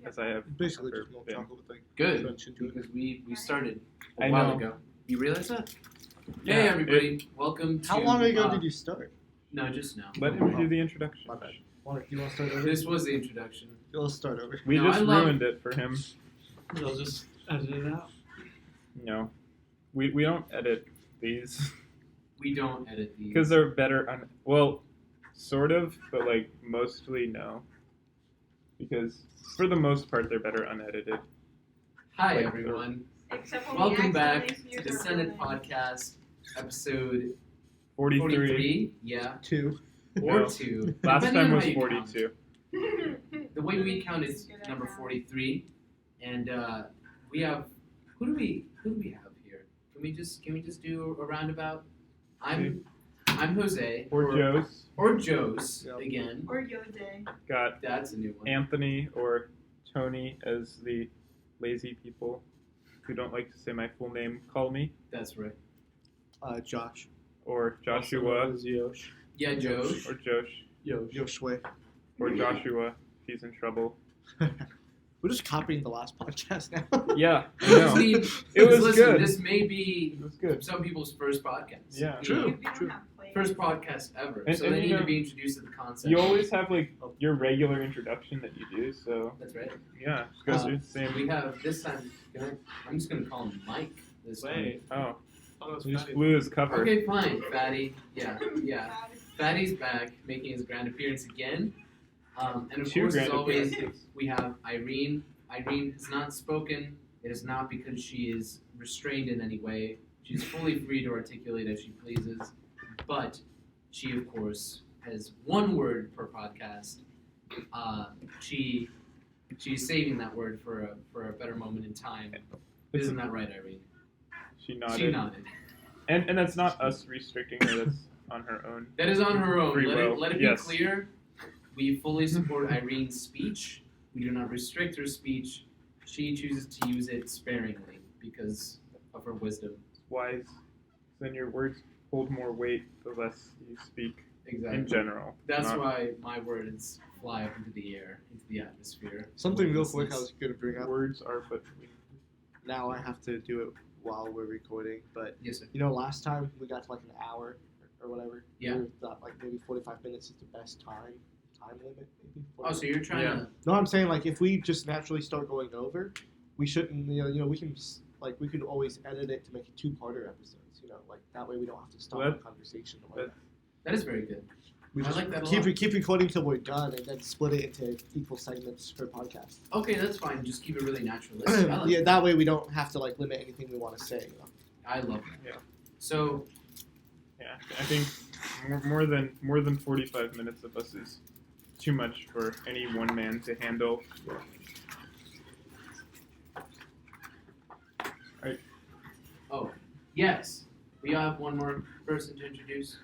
as I have. Basically after just milk been. chocolate thing. Good, Mention to it. because we started a I while know. ago. You realize that? Yeah, Hey everybody, welcome to... How long ago did you start? No, just now. Let him do the introduction. My bad. Do you want to start over? This was the introduction. Let's start over. We No, just I love- ruined it for him. They'll just edit it out. No, we don't edit these We don't edit these. because they're better on. Well, sort of, but like mostly no. Because for the most part, they're better unedited. Hi like everyone. Except when Welcome we back accidentally to the use our Senate real name. Podcast, episode 43. 43. Yeah. 2. Or No. 2. Last depending time on was how you count. 42. The way we count is number 43, and we have who do we have here? Can we just do a roundabout? I'm Jose Or Joe's. Joe's Yep. again. Or Yode. Got That's a new one. Anthony or Tony as the lazy people who don't like to say my full name call me. That's right. Josh. Or Joshua. Yosh. Yeah, Josh. Or Josh. Yoshua. Or Joshua. If he's in trouble. We're just copying the last podcast now. Yeah, I We just know. need- It was listen, good. This may be It was good. some people's first podcast. Yeah. You know, True. We don't have plays. First podcast ever. And- So and they you need know, to be introduced to the concept. You always have like your regular introduction that you do, so That's right. yeah, just go through the same. We have this time. I'm just gonna call him Mike this time. Wait. Oh, Oh, that's he just funny. blew his cover. Okay, fine, Fatty. Yeah. Fatty's back, making his grand appearance again. And of Two course, as grand always, appearances. we have Irene. Irene has not spoken. It is not because she is restrained in any way. She's fully free to articulate as she pleases. But she, of course, has one word per podcast. She's saving that word for a better moment in time. Isn't that right, Irene? She nodded. She nodded. And that's not us restricting her. That's on her own. That is on her own. Free will. Let it Yes. be clear. We fully support Irene's speech. We do not restrict her speech. She chooses to use it sparingly because of her wisdom. It's wise. Then your words hold more weight the less you speak Exactly. in general. That's Not- why my words fly up into the air, into the atmosphere. Something real This quick I is- was going to bring up. Words are but. Now I have to do it while we're recording. But, Yes, sir. you know, last time we got to like an hour or whatever. Yeah. We thought like maybe 45 minutes is the best time limit, maybe. Oh, so you're trying Yeah. to... No, I'm saying like if we just naturally start going over, we shouldn't. You know, we can like we could always edit it to make it 2-parter episodes. You know, like that way we don't have to stop Well, the conversation. Or that- That is very good. we I just like that a keep lot. keep recording till we're done, and then split it into equal segments per podcast. Okay, that's fine. Just keep it really naturalistic. I like Yeah, that. that way we don't have to like limit anything we want to say. You know? I love that. Yeah. So, Yeah, I think more than 45 minutes of us is too much for any one man to handle. oh, yes. We have one more person to introduce.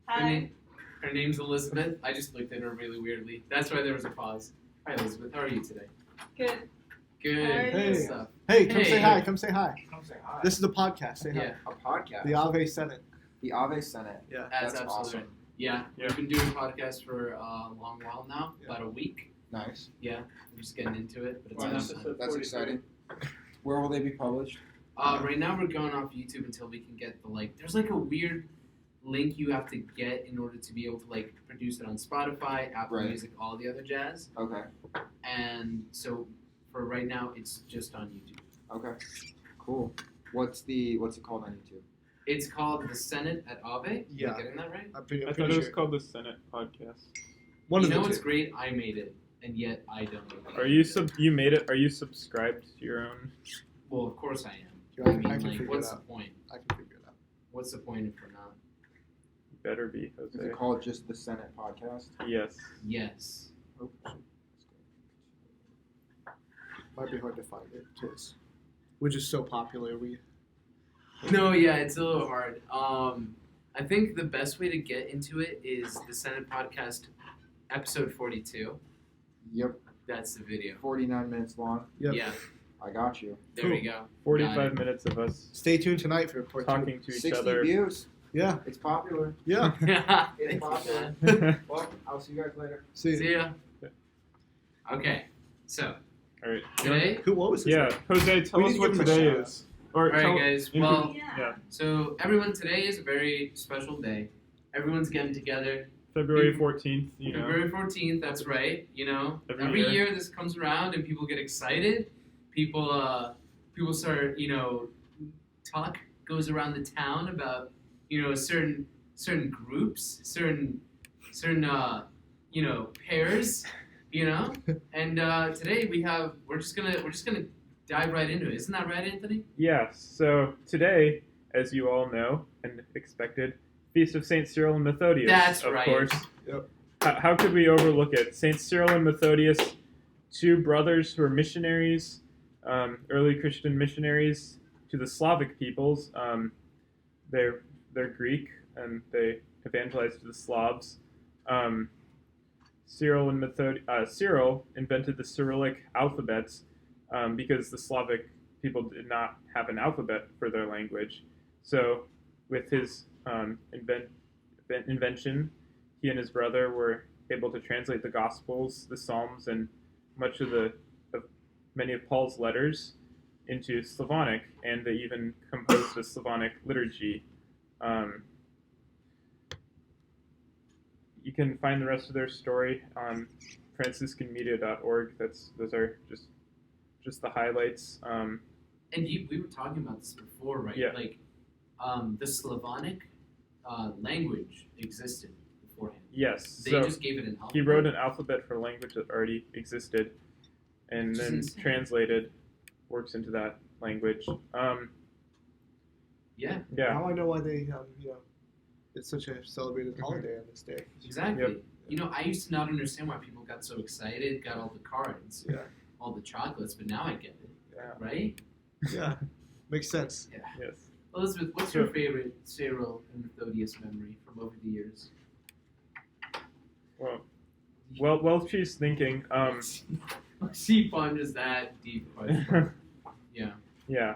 Hi. Her name's Elizabeth. I just looked at her really weirdly. That's why there was a pause. Hi, Elizabeth. How are you today? Good. Good. How are you? Good Hey. stuff. Hey, come say Hey. hi. Come say hi. Come say hi. This is the podcast. Say Yeah. a podcast. hi. The Ave Senate. The Ave Senate. Yeah. That's That's absolutely awesome. right. Yeah. Yeah. We've been doing podcasts for a long while now, Yeah. about a week. Nice. Yeah. We're just getting into it, but it's Wow, a that's, nice time. that's exciting. Where will they be published? Right now we're going off YouTube until we can get the there's like a weird link you have to get in order to be able to like produce it on Spotify, Apple Right. Music, all the other jazz. Okay. And so for right now it's just on YouTube. Okay. Cool. What's it called on YouTube? It's called The Senate at Ave. Yeah. Am I getting that right? I'm pretty, I I'm thought pretty it was sure. called the Senate Podcast. One You of know the what's two. great? I made it, and yet I don't know. Are you you made it? Are you subscribed to your own? Well, of course I am. Yeah, I mean, I can like, figure what's it the out. point? I can figure it out. What's the point if we're not? Better be, Is Jose. it called just the Senate Podcast? Yes. Yes. Oh, Might be hard to find it because we're just so popular. No, yeah, it's a little hard. I think the best way to get into it is the Senate Podcast, episode 42. Yep. That's the video. 49 minutes long. Yep. Yeah, I got you. there we go. 45 Got it. minutes of us Stay tuned tonight for part 2. talking to each 60 other. views. Yeah. It's popular. Yeah. Yeah. It's popular. Well, I'll see you guys later. See ya. Okay, so All right. today, Who? What was his Yeah, name? Jose, tell We us need to what give him a today shout-out. is. Or all right, tell- guys. in- Well, Yeah. so everyone, today is a very special day. Everyone's getting together. February 14th, you know. February 14th. That's right. You know, Every every year. year this comes around and people get excited. People start, talk goes around the town about, certain groups, certain pairs, And today we're just gonna dive right into it. Isn't that right, Anthony? Yes, so today, as you all know and expected, Feast of St. Cyril and Methodius, That's of right. course. Yep. How could we overlook it? St. Cyril and Methodius, two brothers who were missionaries, early Christian missionaries to the Slavic peoples. They're Greek, and they evangelized to the Slavs. Cyril invented the Cyrillic alphabets because the Slavic people did not have an alphabet for their language. So, with his invention, he and his brother were able to translate the Gospels, the Psalms, and many of Paul's letters into Slavonic, and they even composed a Slavonic liturgy. You can find the rest of their story on franciscanmedia.org. Those are just the highlights. And we were talking about this before, right? Yeah. Like, the Slavonic language existed beforehand. Yes. They So just gave it an alphabet. he wrote an alphabet for a language that already existed, and Which is then insane. translated works into that language. Yeah, Yeah. Now I know why they, it's such a celebrated holiday on this day. exactly. I used to not understand why people got so excited, got all the cards, Yeah. all the chocolates, but now I get it, Yeah. right? Yeah. Makes sense. Yes. Elizabeth, what's your favorite Cyril and Methodius memory from over the years? Well, she's thinking. She ponders that deep question. Yeah. Yeah.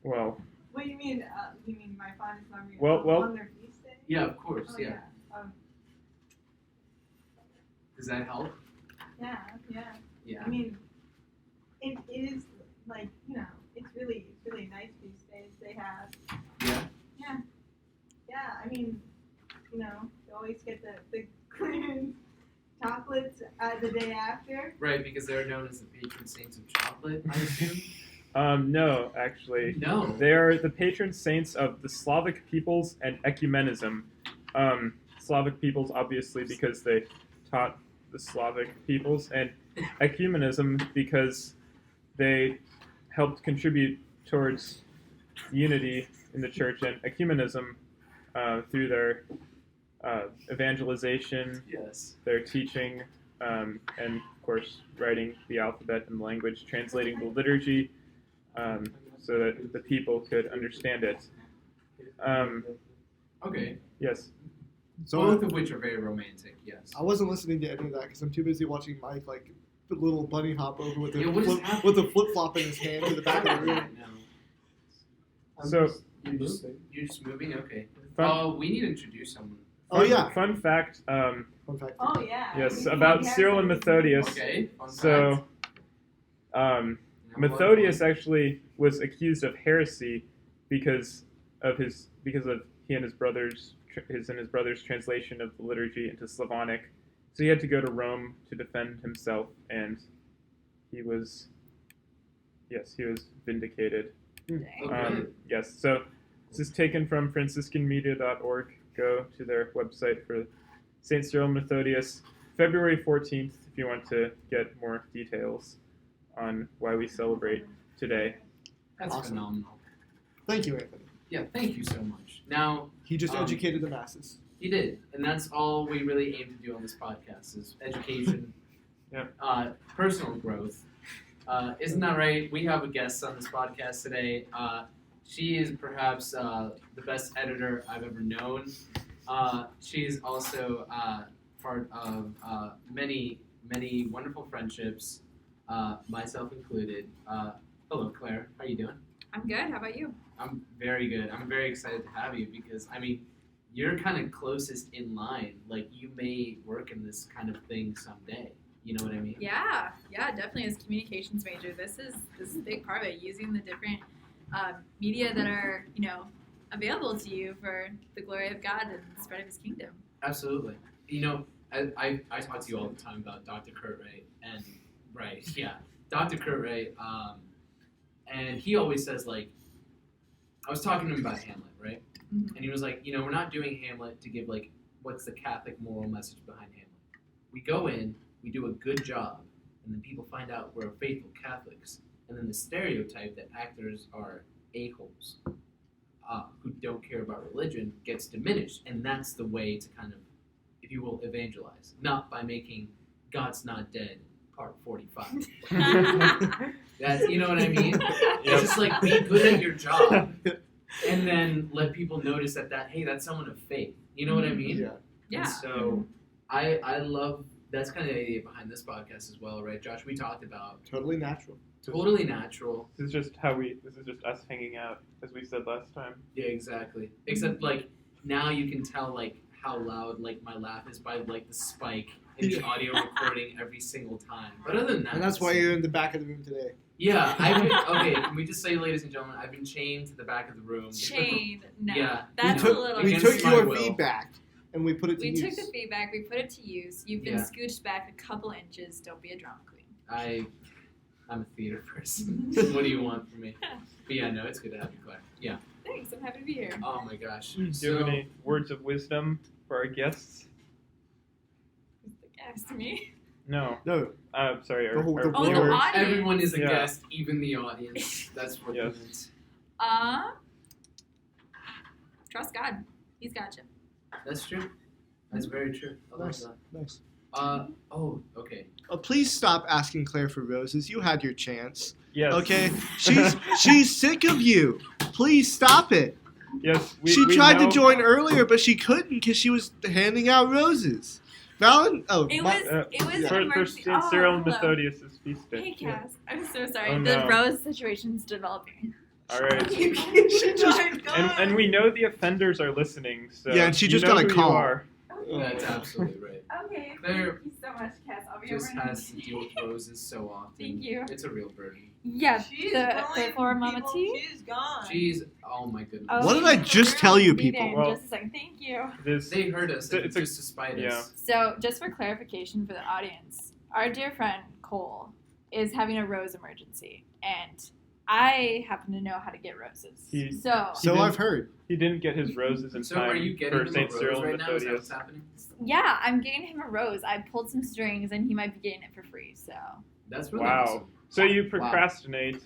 Well. What do you mean? You mean my fondest memory Well- on their feast day? Yeah, of course. Oh, Yeah. Does that help? Yeah. Yeah. I mean, it is like it's really nice feast days they have. Yeah. Yeah. I mean, you always get the chocolates the day after. Right, because they're known as the patron saints of chocolate, I assume. No, actually. No. They are the patron saints of the Slavic peoples and ecumenism. Slavic peoples, obviously, because they taught the Slavic peoples, and ecumenism because they helped contribute towards unity in the church, and ecumenism through their evangelization, Yes. their teaching, and of course writing the alphabet and language, translating the liturgy, so that the people could understand it. Okay. Yes. So Both of which are very romantic, yes. I wasn't listening to any of that because I'm too busy watching Mike the little bunny hop over with Yeah, what is happening? the flip flop in his hand to the back of the room. No. So You're just moving? Okay. fun, We need to introduce someone. Oh yeah. fun fact. Fun fact. Oh yeah. Yes, We about have Cyril and some- Methodius. Okay. Fun So, fact. Now Methodius what? actually was accused of heresy because of he and his brother's translation of the liturgy into Slavonic. So he had to go to Rome to defend himself, and he was vindicated. Okay. Yes. So this is taken from franciscanmedia.org. Go to their website for St. Cyril and Methodius, February 14th, if you want to get more details on why we celebrate today. That's Awesome. phenomenal. Thank you, Anthony. Yeah, thank you so much. Now, He just educated the masses. he did, and that's all we really aim to do on this podcast is education, personal growth. Isn't that right? We have a guest on this podcast today. She is perhaps the best editor I've ever known. She's also part of many wonderful friendships, myself included. Hello, Claire. How you doing? I'm good. How about you? I'm very good. I'm very excited to have you because, I mean, you're kind of closest in line. Like, you may work in this kind of thing someday. You know what I mean? Yeah, definitely. As a communications major, this is a big part of it. Using the different media that are, available to you for the glory of God and the spread of His kingdom. Absolutely. You know, I talk to you all the time about Dr. Kurt Ray, and Dr. Kurt Ray, and he always says, like, I was talking to him about Hamlet, right? Mm-hmm. And he was like, we're not doing Hamlet to give, like, what's the Catholic moral message behind Hamlet. We go in, we do a good job, and then people find out we're faithful Catholics, and then the stereotype that actors are a-holes who don't care about religion gets diminished, and that's the way to kind of, if you will, evangelize, not by making God's Not Dead Part 45. That's, you know what I mean? It's just like, be good at your job, and then let people notice that hey, that's someone of faith. You know what I mean? Yeah. And so I love, that's kind of the idea behind this podcast as well, right, Josh? We talked about Totally natural. totally natural. This is just us hanging out, as we said last time. Yeah, exactly. Except, like, now you can tell, like, how loud, like, my laugh is by, like, the spike in the audio recording every single time. But other than that, And that's why you're in the back of the room today. Yeah, okay. Can we just say, ladies and gentlemen, I've been chained to the back of the room. Chained? No. Yeah. That's we took, a little. We Against took my your will. feedback and we put it to We use. took the feedback. We put it to use. You've been Yeah. scooched back a couple inches. Don't be a drama queen. I'm a theater person. What do you want from me? But yeah, no, it's good to have you, Claire. Yeah. Thanks. I'm happy to be here. Oh my gosh. Do you have any words of wisdom for our guests? Ask me. No. No. Sorry, The whole- our the Oh, the viewers. audience. Everyone is a Yeah. guest, even the audience. That's what Yes. it means. Trust God. He's got you. That's true. That's very true. I love Nice. that. Nice. Okay. Please stop asking Claire for roses. You had your chance. Yes. Okay? She's sick of you. Please stop it. Yes. She we tried know. to join earlier, but she couldn't because she was handing out roses. It was yeah. an For emergency. St. Cyril and hello. Methodius' feast day. Hey, Cass. I'm so sorry. Oh, The no. rose situation's developing. All right. You should join God. And we know the offenders are listening, so Yeah, and she you just know got a who call. You are. That's absolutely right. Okay, Claire thank you so much, Cass. I'll be Just over has to deal with roses so often. Thank you. It's a real burden. Yeah, She's the going, for Mama people. T. She's gone. Jeez, oh my goodness. Oh, What did I just tell you, Be there people? in Well- just a second. Thank you. They heard us It's a- just to spite yeah. us. So, just for clarification for the audience, our dear friend Cole is having a rose emergency, and I happen to know how to get roses. He- So, So I've heard. He didn't get his roses in So time are you getting for him a St. rose Cyril right and now? Is that Methodius. what's happening? yeah, I'm getting him a rose. I pulled some strings, and he might be getting it for free. So, That's really Wow. awesome. So you procrastinate,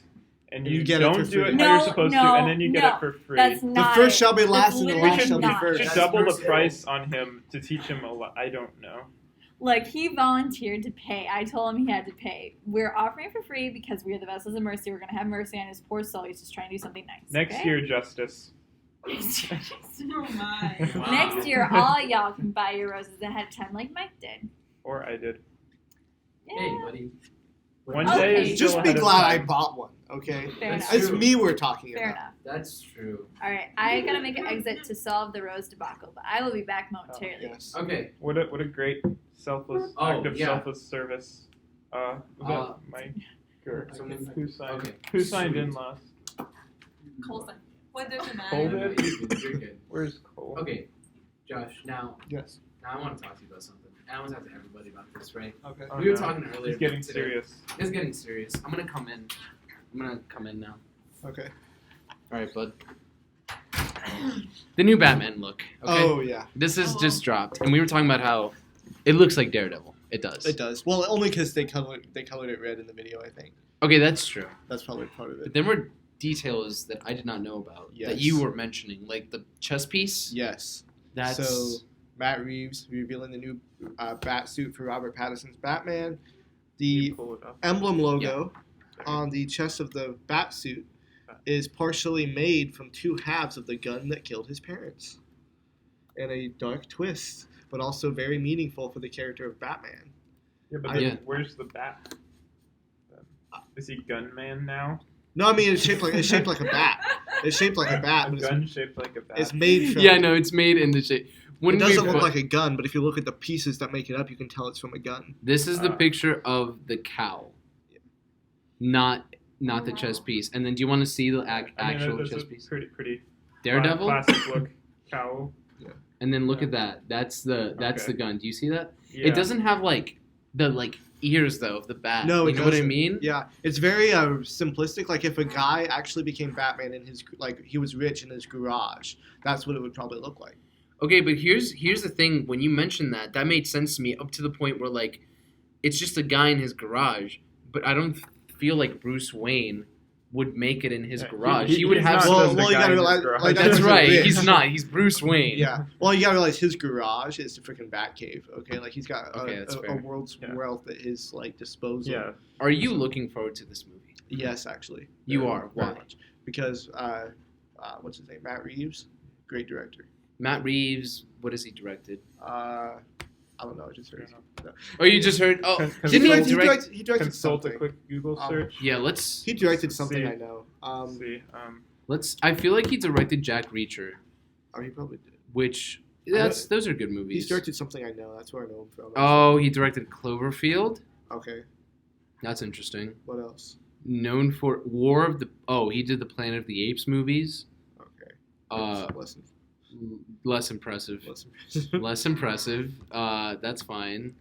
and you get it for don't do free. it how No, you're supposed to, no, and then you get no. it for free. that's The not. first shall be That's last and the literally last shall be not. first. should That's double the merciful. price on him to teach him a lot. I don't know. Like, he volunteered to pay. I told him he had to pay. We're offering it for free because we're the vessels of mercy. We're going to have mercy on his poor soul. He's just trying to do something nice. Next okay? year, Justice. Oh my. Wow. Next year, all y'all can buy your roses ahead of time like Mike did. Or I did. Yeah. Hey, buddy. One Okay. day is Just still be ahead of glad I time. bought one, okay? Fair That's enough. It's true. me we're talking Fair about. enough. That's true. All right, I gotta make an exit to solve the rose debacle, but I will be back momentarily. Yes. Okay. What a great selfless Oh, act of yeah. selfless service. Was that Mike? Or Someone- who signed? okay. Who signed in Sweet. last? Colson. What does it Hold matter? it. You're good. Where's Cole? Okay, Josh. Now Yes. I want to talk to you about something. I want to talk to everybody about this, right? Okay. Oh, we were no. talking earlier. He's getting today. serious. It's getting serious. I'm gonna come in. Now. Okay. All right, bud. The new Batman look. Okay. Oh, yeah. This is Oh. just dropped, and we were talking about how it looks like Daredevil. It does. It does. Well, only because they colored it red in the video, I think. Okay, that's true. That's probably part of But it. there were details that I did not know about that Yes. you were mentioning, like the chest piece. Yes. That's So, Matt Reeves revealing the new bat suit for Robert Pattinson's Batman. The You pull it up. emblem logo on the chest of the bat suit is partially made from two halves of the gun that killed his parents. And a dark twist, but also very meaningful for the character of Batman. Yeah, but Yeah. then where's the bat? Is he gunman now? No, I mean it's shaped like a bat. It's shaped like a bat, A but gun shaped like a bat. it's made from. Yeah, no, it's made in the shape. It doesn't look like a gun, but if you look at the pieces that make it up, you can tell it's from a gun. This is the picture of the cowl, not the Wow. chest piece. And then, do you want to see the I mean, actual there's chest a piece? pretty Daredevil. classic look cowl. And then look at that. That's the Okay. gun. Do you see that? Yeah. It doesn't have like the ears though of the bat. No, you it know what I doesn't. mean? Yeah, it's very simplistic. Like if a guy actually became Batman in his he was rich in his garage, that's what it would probably look like. Okay, but here's the thing. When you mentioned that made sense to me up to the point where like it's just a guy in his garage, but I don't feel like Bruce Wayne would make it in his Yeah, garage. he- He would he's have. not Well, just a you guy gotta in his realize, garage. like, That's he's right. rich. He's not. He's Bruce Wayne. Yeah. Well, you gotta realize his garage is the freaking Batcave. Okay, like he's got Okay, that's a fair. world's Yeah. wealth at his disposal. Yeah. Are you looking forward to this movie? Yes, actually. You Very- are. very Why? much. Because what's his name? Matt Reeves, great director. Matt Reeves. What has he directed? I don't know. I just heard. Oh, you just heard? Oh, Cons- didn't consult- he direct? He directed Consult a something. quick Google search. Yeah, let's. He directed something. See. I know. Let's see. Let's. I feel like he directed Jack Reacher, Oh, he probably did. which those are good movies. He's directed something I know. That's where I know him from. Oh, he directed Cloverfield. Okay. That's interesting. What else? Known for War of the. Oh, he did the Planet of the Apes movies. Okay. Less impressive. Listen. Less impressive. That's fine.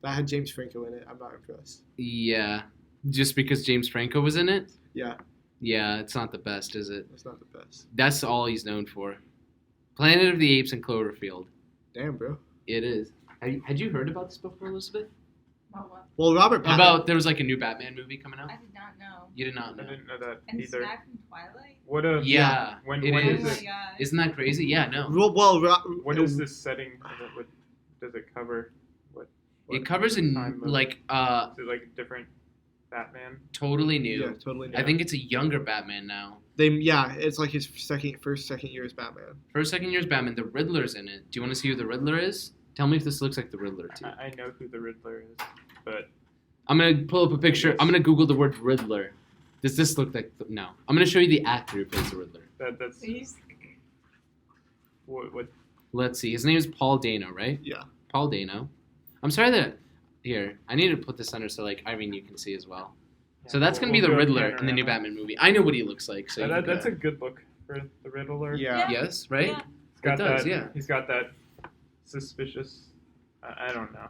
That had James Franco in it. I'm not impressed. Yeah, just because James Franco was in it. Yeah, Yeah, it's not the best, is it? that's not the best. That's all he's known for. Planet of the Apes and Cloverfield. Damn, bro. It is. Had you heard about this before, Elizabeth? What? Well, Robert Pattinson. About there was like a new Batman movie coming out. I did not know. You did not I know. didn't know that And either. Snack from Twilight? What a Yeah, When it when Oh is. is my it? god. Isn't that crazy? Yeah, no. What is this setting? What does it cover? What It covers time in of- like Is it like a different Batman? totally new. Yeah, totally. New. I think it's a younger Batman now. it's like his second year as Batman. First, second year's Batman. The Riddler's in it. Do you want to see who the Riddler is? Tell me if this looks like the Riddler too. I know who the Riddler is, but I'm gonna pull up a picture. I'm gonna Google the word Riddler. Does this look like no? I'm gonna show you the actor who plays the Riddler. that's Please. what Let's see. His name is Paul Dano, right? Yeah. Paul Dano. I'm sorry that here. I need to put this under so like Irene you can see as well. So that's gonna be the we'll do a Riddler in the new panorama. Batman movie. I know what he looks like. So That's a good look for the Riddler. Yeah. yes, right? Yeah. He's got It does, that. yeah. He's got that suspicious. I don't know.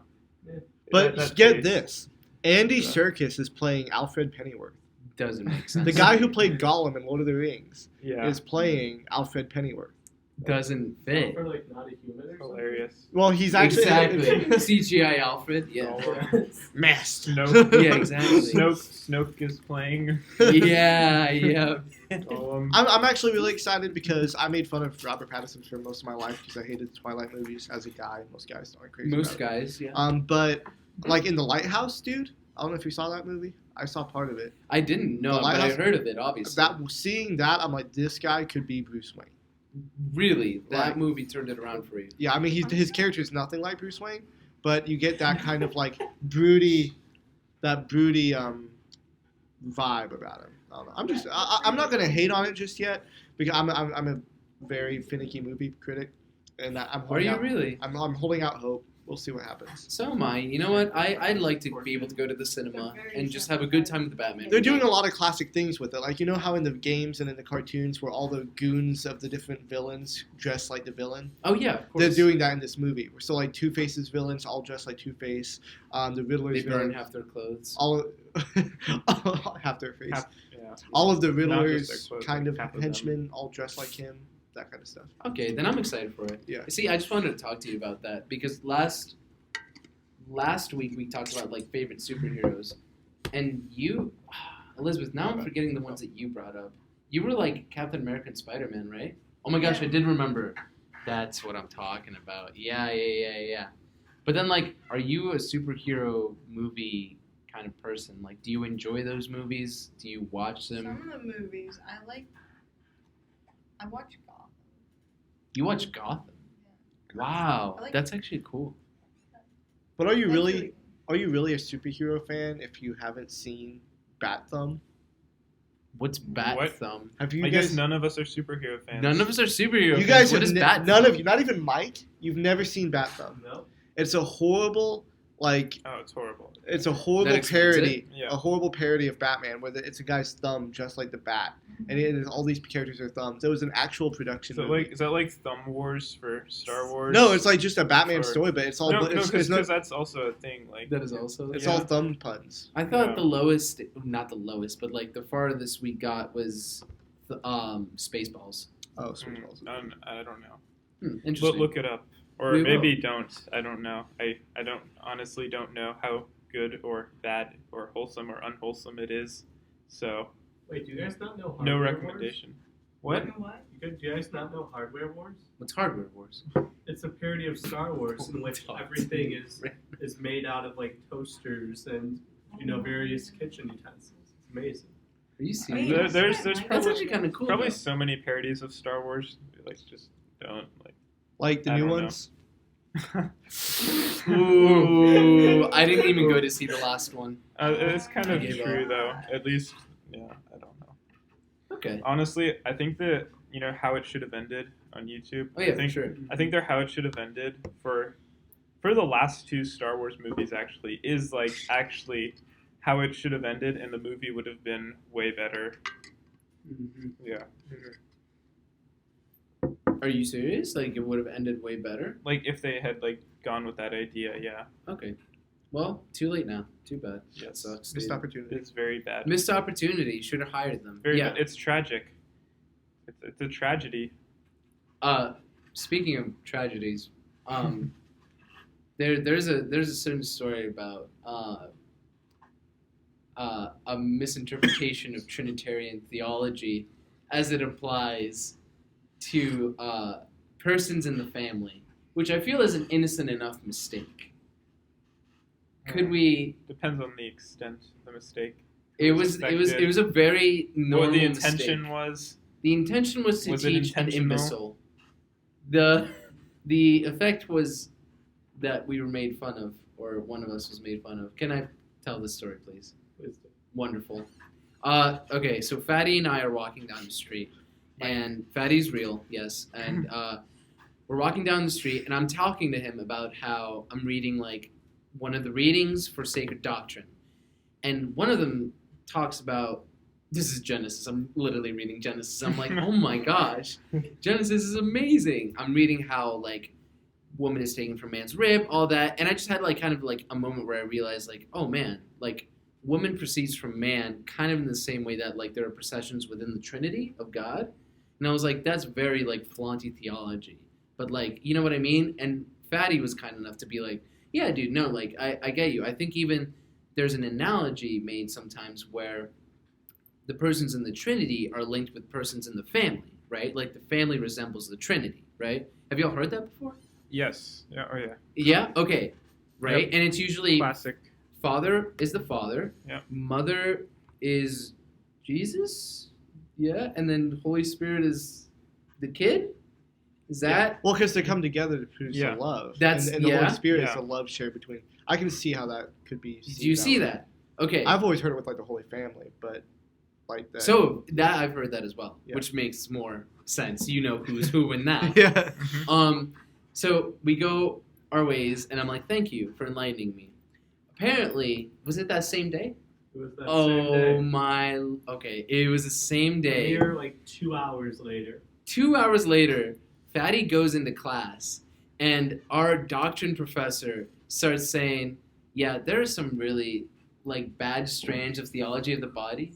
But That get face. this: Andy Yeah. Serkis is playing Alfred Pennyworth. Doesn't make sense. The guy who played Gollum in Lord of the Rings Yeah, is playing Alfred Pennyworth. doesn't fit. For like not a human or something. hilarious. Well, he's actually Exactly. CGI Alfred. Yeah. masked. Snoke. Yeah, exactly. Snoke is playing. Yeah. Yeah. Gollum. I'm actually really excited because I made fun of Robert Pattinson for most of my life because I hated the Twilight movies as a guy. Most guys aren't crazy. Most about it. guys. Yeah. But like in The Lighthouse, dude. I don't know if you saw that movie. I saw part of it. I didn't know, The but I Lighthouse- heard of it. Obviously. Seeing that, I'm like, this guy could be Bruce Wayne. Really, that Like- movie turned it around for you. Yeah, I mean, his character is nothing like Bruce Wayne, but you get that kind of like broody vibe about him. I don't know. I'm not gonna hate on it just yet because I'm a very finicky movie critic, and I'm Are holding you out, really? I'm holding out hope. We'll see what happens. So am I. You know what? I'd like to be able to go to the cinema and just have a good time with the Batman. They're movie. doing a lot of classic things with it, like you know how in the games and in the cartoons where all the goons of the different villains dress like the villain. Oh yeah, of course. They're doing that in this movie. So like Two-Face's villains all dressed like Two-Face. The Riddler's They burn villain, half their clothes. all half their face. Yeah. All of the Not just Riddler's their clothes, kind like of half of them. henchmen all dressed like him. That kind of stuff. Okay, then I'm excited for it. Yeah. See, I just wanted to talk to you about that because last week we talked about like favorite superheroes, and you, Elizabeth. Now I'm forgetting the ones that you brought up. You were like Captain America and Spider-Man, right? Oh my gosh, Yeah. I did remember. That's what I'm talking about. Yeah. But then, like, are you a superhero movie kind of person? Like, do you enjoy those movies? Do you watch them? Some of the movies I watch Gotham. You watch Gotham? Wow, I like- that's actually cool. But are you That's really really- are you really a superhero fan if you haven't seen Bat Thumb? What's Bat What? Thumb? Have you I guys? guess none of us are superhero fans. None of us are superhero You fans. guys What have is Bat none Thumb? of you, not even Mike. You've never seen Bat Thumb. No. It's a horrible like. Oh, it's horrible. It's a horrible That explains parody. Yeah. A horrible parody of Batman, where it's a guy's thumb just like the bat, and all these characters are thumbs. It was an actual production. movie. Is that like Thumb Wars for Star Wars? No, it's like just a Batman Or- story, but it's all. No, it's because not. that's also a thing. Like That is also. It's yeah. all thumb puns. I thought Yeah. the lowest, not the lowest, but like the farthest we got was the Spaceballs. Oh, sweet balls. I don't know. Interesting. Look it up, or We maybe don't. I don't know. I honestly don't know how good or bad or wholesome or unwholesome it is. So Wait, do you guys not know Hardware no Wars? recommendation. What? What? Do you guys not know Hardware Wars? What's Hardware Wars? It's a parody of Star Wars in which everything is made out of like toasters and various kitchen utensils. It's amazing. Are you Wait, serious? There's That's probably actually kind of cool. probably though. so many parodies of Star Wars. Like just don't like. Like the I new don't know. ones. Ooh, I didn't even go to see the last one. It's kind of I gave true up. though. At least, yeah. I don't know. Okay. Honestly, I think that how it should have ended on YouTube. Oh yeah, I think for sure. I think how it should have ended for the last two Star Wars movies actually is like actually how it should have ended, and the movie would have been way better. Yeah. Are you serious? Like it would have ended way better? Like if they had like gone with that idea, yeah. Okay. Well, too late now. Too bad. That Yes. sucks. Missed dude. opportunity. It's very bad. Missed opportunity. Should have hired them. Very yeah. bad. It's tragic. It's a tragedy. Speaking of tragedies, there's a certain story about a misinterpretation of Trinitarian theology as it applies to persons in the family, which I feel is an innocent enough mistake. Could we? Depends on the extent of the mistake. It was a very normal What the intention mistake. was. The intention was to Was it teach an intentional? imbecile. The effect was that we were made fun of, or one of us was made fun of. Can I tell this story, please? Wisdom. Wonderful. Okay, so Fatty and I are walking down the street, and Fatty's real, yes, and we're walking down the street, and I'm talking to him about how I'm reading like one of the readings for Sacred Doctrine, and one of them talks about. This is Genesis. I'm literally reading Genesis. I'm like, oh my gosh, Genesis is amazing. I'm reading how like woman is taken from man's rib, all that, and I just had like kind of like a moment where I realized like, oh man, like woman proceeds from man, kind of in the same way that like there are processions within the Trinity of God, and I was like, that's very like flaunty theology, but like you know what I mean. And Fatty was kind enough to be like, yeah, dude, no, like I get you. I think even there's an analogy made sometimes where the persons in the Trinity are linked with persons in the family, right? Like the family resembles the Trinity, right? Have you all heard that before? Yes. Yeah. Oh yeah. Yeah? Okay. Right? Yep. And it's usually Classic. father is the father, Yep. mother is Jesus, yeah, and then Holy Spirit is the kid? Is that? Well, because they come together to produce Yeah. a love. That's- and the yeah. Holy Spirit is Yeah. a love shared between. I can see how that could be. Do you see way. that? Okay. I've always heard it with like the Holy Family, but like that. So that I've heard that as well, Yeah. which makes more sense. You know who's who in that. yeah. So we go our ways, and I'm like, thank you for enlightening me. Apparently, was it that same day? It was that Oh same day. my, okay, it was the same day. Here, like 2 hours later. 2 hours later, Fatty goes into class, and our doctrine professor starts saying, yeah, there are some really, like, bad strands of theology of the body.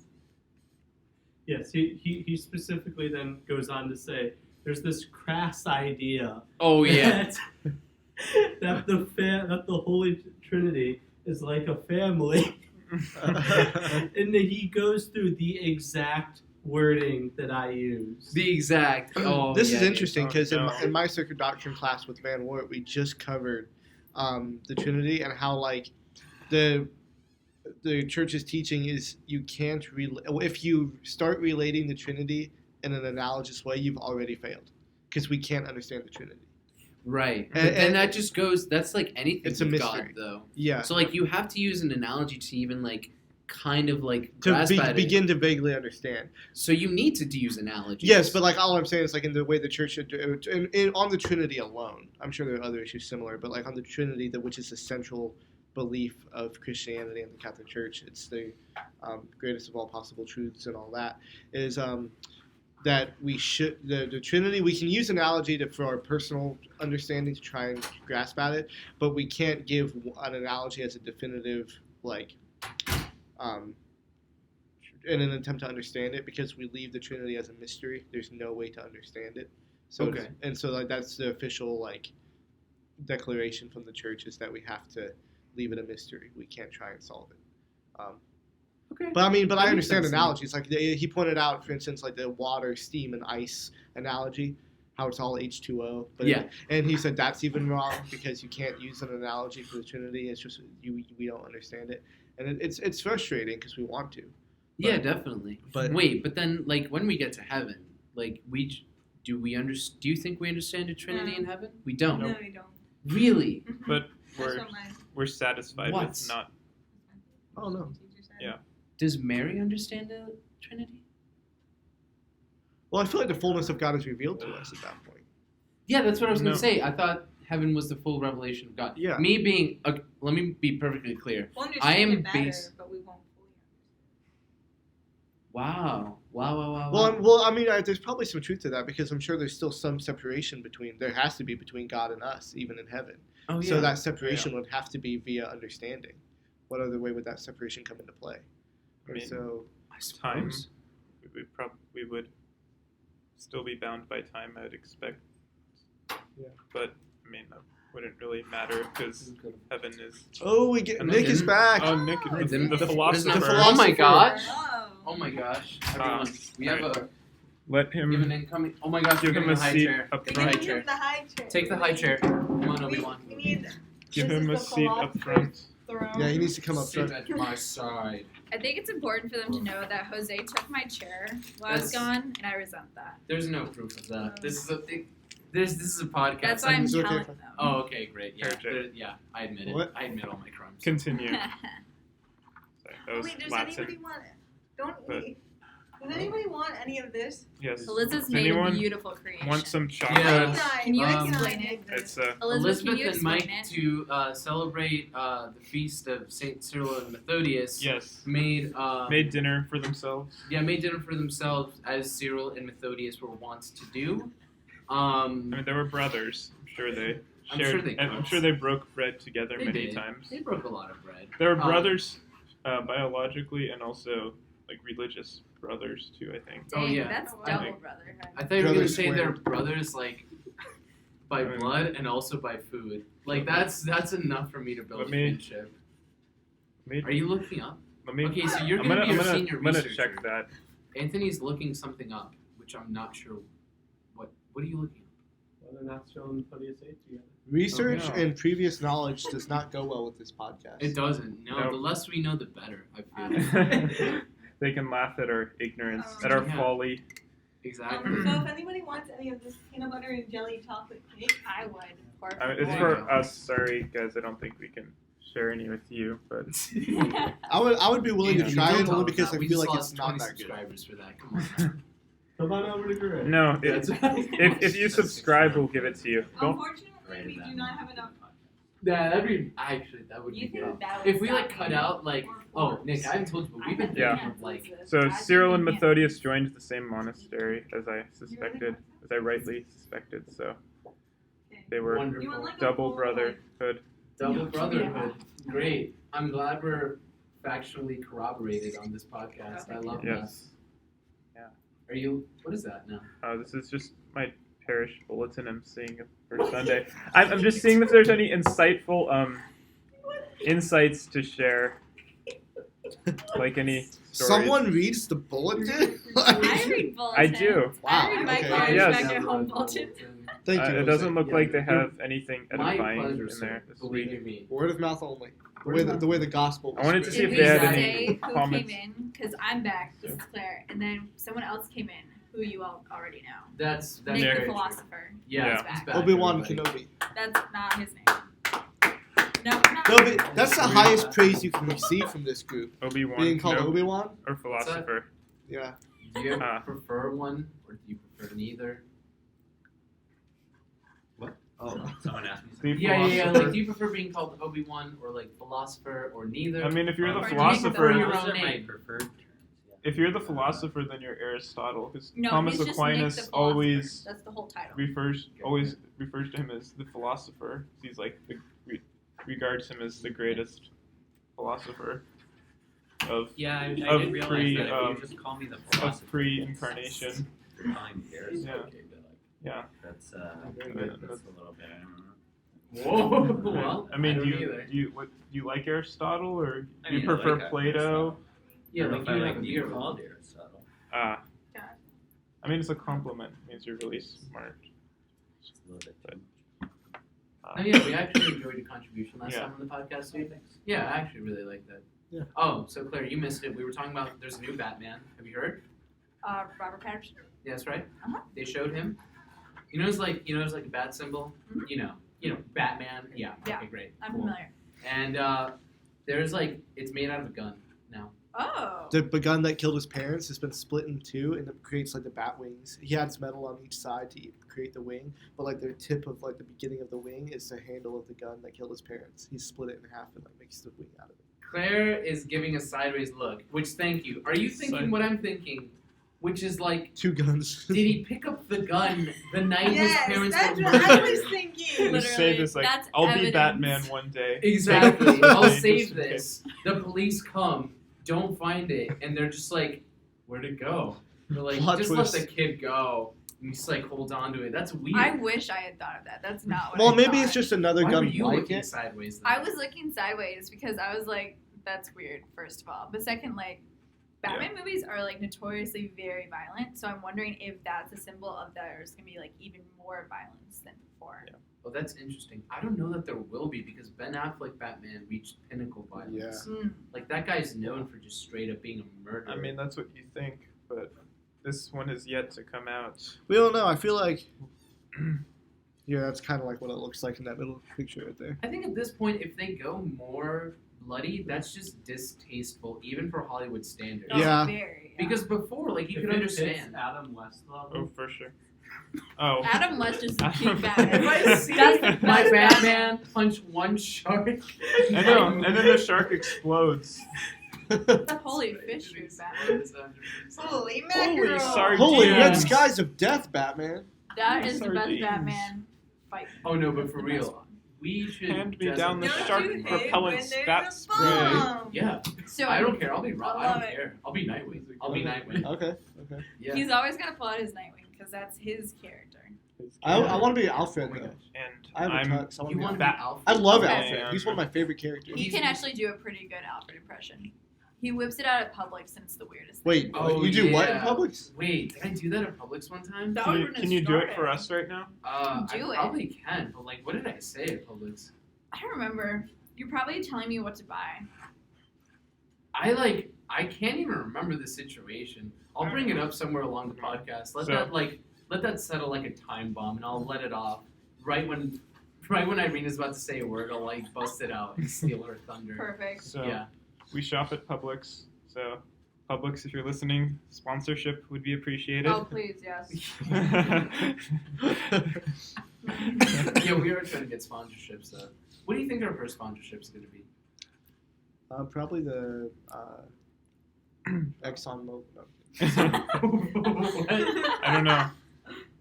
Yes, he specifically then goes on to say, there's this crass idea Oh, yeah. that the Holy Trinity is like a family. And then he goes through the exact wording that I use. The exact, oh, This yeah, is interesting because Oh, no. in my Sacred Doctrine class with Van Wart, we just covered the Trinity and how like the church's teaching is you can't if you start relating the Trinity in an analogous way, you've already failed because we can't understand the Trinity. Right. And- And that just goes, that's like anything It's a with mystery. God, though. Yeah. So, like, you have to use an analogy to even, like, kind of like To grasp at it. begin to vaguely understand. So you need to use analogies. Yes, but like all I'm saying is like in the way the church should do it, on the Trinity alone. I'm sure there are other issues similar, but like on the Trinity, which is the central belief of Christianity and the Catholic Church, it's the greatest of all possible truths and all that, is that we should the Trinity. We can use analogy for our personal understanding to try and grasp at it, but we can't give an analogy as a definitive in an attempt to understand it, because we leave the Trinity as a mystery. There's no way to understand it. So Okay. and so like that's the official like declaration from the church, is that we have to leave it a mystery. We can't try and solve it. Okay. But I mean, That I makes understand sense. analogies. Like he pointed out, for instance, like the water, steam, and ice analogy, how it's all H2O. But Yeah. and he said that's even wrong, because you can't use an analogy for the Trinity. It's just we don't understand it, and it's frustrating because we want to. Yeah, definitely. but- Wait, but then like when we get to heaven, like do you think we understand a Trinity No. in heaven? We don't. No, we don't. Really? But That's we're what my we're satisfied What? with not. Oh no. teacher said. Yeah. Does Mary understand the Trinity? Well, I feel like the fullness of God is revealed to us at that point. Yeah, that's what I was going No. to say. I thought heaven was the full revelation of God. Yeah. Me being, let me be perfectly clear. We'll understand I am it better, based- but we won't fully Wow. Wow. Well, I mean, there's probably some truth to that, because I'm sure there's still some separation there has to be between God and us, even in heaven. Oh, yeah. So that separation would have to be via understanding. What other way would that separation come into play? I mean, So I time. suppose. We would still be bound by time, I would expect. Yeah. But I mean, that wouldn't really matter, because heaven is. we get And Nick is then- back. Oh, Nick, I the didn't- philosopher. The Oh my philosopher. gosh. Oh. Oh my gosh. Everyone. We have Alright. a Let we have an him incoming. Oh my gosh, give we're him getting a a high seat chair. up We High can front. chair. give the high chair. Take the high chair. Come on, We, Obi-Wan. we need. Give this him a is the seat up philosopher's front. Throne. Yeah, he needs to come up Sit front. at my side. I think it's important for them to know that Jose took my chair while I was That's- gone, and I resent that. There's no proof of that. This is a this is a podcast. That's why I'm it's okay. telling them. Oh, okay, great. Yeah, Fair trade. yeah, I admit What? it. I admit all my crimes. Continue. Sorry, that was Wait, does Latin. anybody want it? Don't But- eat. Does anybody want any of this? Yes. Elizabeth's Does made a anyone beautiful creation. Want some chocolate? Yeah. Can you Um, explain it? It's Elizabeth, can Elizabeth you and explain Mike, it? to celebrate the feast of Saint Cyril and Methodius, yes. made Made dinner for themselves. made dinner for themselves, as Cyril and Methodius were wont to do. I mean, they were brothers. I'm sure they I'm shared. sure they and I'm cooked. sure they broke bread together They many did. times. They broke a lot of bread. They were Um, brothers biologically and also like religious brothers too, I think. Oh, Dang, yeah. that's Oh, wow. double brotherhood. I thought you were gonna Brothers say they're squared. brothers like by Mm. blood and also by food. Like that's enough for me to build Let a me- kinship. Let Are you looking up? me. Okay, so you're I'm gonna gonna, be I'm our gonna, senior I'm gonna researcher. check that. Anthony's looking something up, which I'm not sure. What are you looking up? Whether or not showing Methodius ate together. Research Oh, no. and previous knowledge does not go well with this podcast. It doesn't. No, Nope. the less we know, the better. I feel. They can laugh at our ignorance, Oh, at our yeah. folly. Exactly. So if anybody wants any of this peanut butter and jelly chocolate cake, I would. Poor I mean, it's There for you go. us. Sorry, guys. I don't think we can share any with you, but I would be willing Yeah, to try don't it tell only us because that. I We feel just like lost it's not 20 that good. subscribers for that. Come on. Come on over to Greg. no. That's right. If you subscribe, we'll give it to you. Don't. unfortunately, Right, we that do not have enough. Yeah, that'd be actually that would You be good. think that would If we like stop cut me? out like oh Nick, I haven't told you, but we've been Yeah. thinking of like So Cyril and Methodius joined the same monastery as I suspected, as I rightly suspected. So they were You wonderful want like a double full, brotherhood. double Yeah. brotherhood. Great. I'm glad we're factually corroborated on this podcast. I love Yes. that. Are you? What is that now? This is just my parish bulletin I'm seeing for Sunday. I'm just seeing if there's any insightful insights to share, like any stories. Someone reads the bulletin? I read bulletins. I do. Wow, I read my okay. college Yes. back at home bulletin. Thank you. It Jose. doesn't look Yeah, like they you're- have anything My edifying pleasure, in sir. there this Believe week. you me. Word of mouth only. The way the gospel was I wanted to see Did if we they had say any who comments. came in? Because I'm back. This is Claire, and then someone else came in who you all already know. That's Nick very the true. philosopher. Yeah, Yeah. he's back, Obi-Wan everybody. Kenobi. That's not his name. No, That's the highest praise you can receive from this group. Obi-Wan Being called Kenobi, Obi-Wan? or philosopher. Yeah. Do you prefer one, or do you prefer neither? Oh, someone asked me The something. Yeah. philosopher. Like, do you prefer being called Obi-Wan, or like philosopher, or neither? I mean, if you're the Or do you philosopher, prefer your Those own are my name. preferred terms. Yeah. if you're the philosopher, then you're Aristotle, because no, Thomas he's just Nick the Aquinas philosopher. always That's the whole title. refers to him as the philosopher. He's like regards him as the greatest philosopher of Yeah, I Of didn't realize pre- that if you just call me the philosopher, pre-incarnation. you're calling me Aristotle. Yeah. Okay, but like, Yeah. that's Yeah, that's a little bit. I don't know. Whoa. Well, I mean, don't do either. you like Aristotle, or do I you mean, I prefer like Plato? Aristotle. Yeah, I don't like know if you I have like a being beer. called Aristotle. I mean, it's a compliment. It means you're really smart. Just a little bit too Oh yeah, we actually enjoyed your contribution last Yeah. time on the podcast, dude. Yeah, I actually really like that. Yeah. Oh, so Claire, you missed it. We were talking about there's a new Batman. Have you heard? Robert Pattinson. Yeah, that's right. Uh-huh. They showed him. It's like a bat symbol. Mhm. You know, Batman. Yeah. Yeah, Okay, great. I'm Cool. familiar. And there's like it's made out of a gun now. Oh. The gun that killed his parents has been split in two, and it creates like the bat wings. He adds metal on each side to create the wing, but like the tip of like the beginning of the wing is the handle of the gun that killed his parents. He split it in half and like makes the wing out of it. Claire is giving a sideways look, which thank you. Are you thinking what I'm thinking? Which is like, Two guns. did he pick up the gun the night his Yes, parents that's were what I was murdered? thinking. Just say Literally, this like, that's I'll be evidence. Batman one day. Exactly. Just I'll in save case. this. The police come, don't find it, and they're just like, where'd it go? They're like, Plot just twist. let the kid go. And he just like holds on to it. That's weird. I wish I had thought of that. That's not what Well, I maybe thought. it's just another Why gun were you like looking it. sideways? Then? I was looking sideways because I was like, that's weird, first of all. But second, like, Batman movies are like notoriously very violent, so I'm wondering if that's a symbol of there's gonna be like even more violence than before. Yeah. Well, that's interesting. I don't know that there will be because Ben Affleck Batman reached pinnacle violence. Mm. Like that guy's known for just straight up being a murderer. I mean, that's what you think, but this one is yet to come out. We don't know. I feel like, yeah, that's kind of like what it looks like in that middle picture right there. I think at this point, if they go more bloody, that's just distasteful, even for Hollywood standards. Oh, Yeah. very. Because before, like you If could it fits understand. Adam West level. Oh, for sure. Oh. Adam West is the Adam- peak Batman. If I see That's my that's Batman punch one shark, I know, and then the shark explodes. Holy fish food, Batman. Holy Holy mackerel. sardines. Holy red Yes. skies of death, Batman. That is the best Sardines. Batman fight. Oh no, but That's for the best real, one. we should Hand me dress down up the as Don't shark you Batman. hate propellant when there's spat a spray. bomb? Yeah, So I don't care. I'll be I I love don't it. care. I'll be Nightwing. I'll be Nightwing. Okay. Yeah. he's always gonna pull out his Nightwing because that's his character. I want to be Oh Alfred my though. gosh. And I have a I'm tux. I You want want to that Bat- Alfred? I love Okay. Alfred. He's one of my favorite characters. He can actually do a pretty good Alfred impression. He whips it out at Publix and it's the weirdest thing. Wait, Oh, you do what in yeah. Publix? Wait, did I do that at Publix one time? That Can would you, have been can you do it started. for us right now? Do I it. probably can, but like, what did I say at Publix? I don't remember. You're probably telling me what to buy. I can't even remember the situation. I'll bring it up somewhere along the podcast. Let that settle like a time bomb, and I'll let it off right when Irina's about to say a word. I'll like bust it out and steal her thunder. Perfect. So Yeah. we shop at Publix. So Publix, if you're listening, sponsorship would be appreciated. Oh, please, yes. Yeah, we are trying to get sponsorships. So, what do you think our first sponsorship's going to be? Probably the ExxonMobil. I don't know.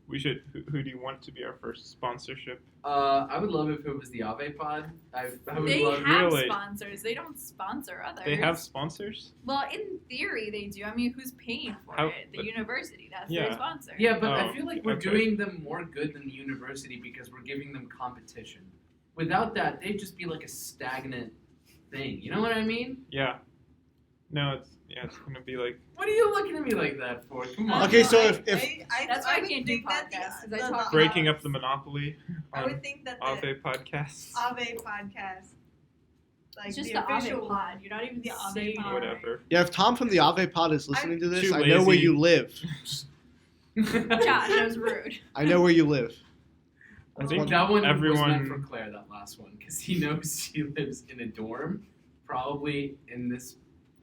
We should. Who do you want to be our first sponsorship? I would love if it was the Ave Pod. I would They love. have Really? sponsors. They don't sponsor others. They have sponsors. Well, in theory, they do. I mean, who's paying for How- it? The but- university. That's Yeah. their sponsor. Yeah, but Oh, I feel like we're okay. doing them more good than the university because we're giving them competition. Without that, they'd just be like a stagnant thing. You know what I mean? Yeah. No, it's gonna be like. What are you looking at me like that for? Come on. Okay, so I- if That's why I would can't do think that the- podcasts, 'cause I the- talk the- breaking up the monopoly I on would think that the Ave podcasts. Ave podcast, like It's just the the official Ave one. pod. You're not even The Ave saying pod. it. Whatever. yeah, if Tom from the Ave Pod is listening to this, Too I know where lazy. you live. Josh, that was rude. I know where you live. I think That one was everyone. meant for Claire, that last one, because he knows she lives in a dorm, probably in this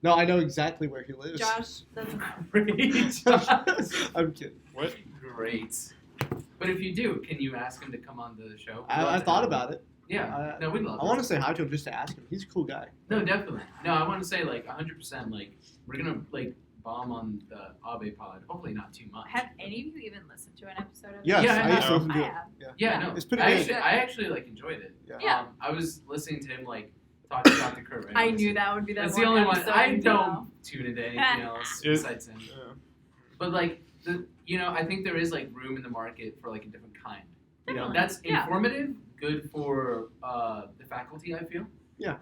No, I know exactly where he lives. Josh doesn't know. great. I'm kidding. What? Great. But if you do, can you ask him to come on the show? I thought about it. Yeah. No, we'd love I it. want to say hi to him just to ask him. He's a cool guy. No, definitely. No, I want to say like 100%. Like we're gonna like bomb on the Ave pod. Hopefully not too much. Have any of you even listened to an episode of Yes, Yeah, I used to I listen I to it. have. Yeah, no, It's pretty I good. actually like enjoyed it. Yeah. I was listening to him like talk to Dr. Kurt. Right I now. knew that would be that That's one the only one. episode, I you don't know. tune into anything else It- besides him. Yeah. But like I think there is like room in the market for like a different kind. You know, Definitely. that's Yeah. informative, good for the faculty. I feel. Yeah.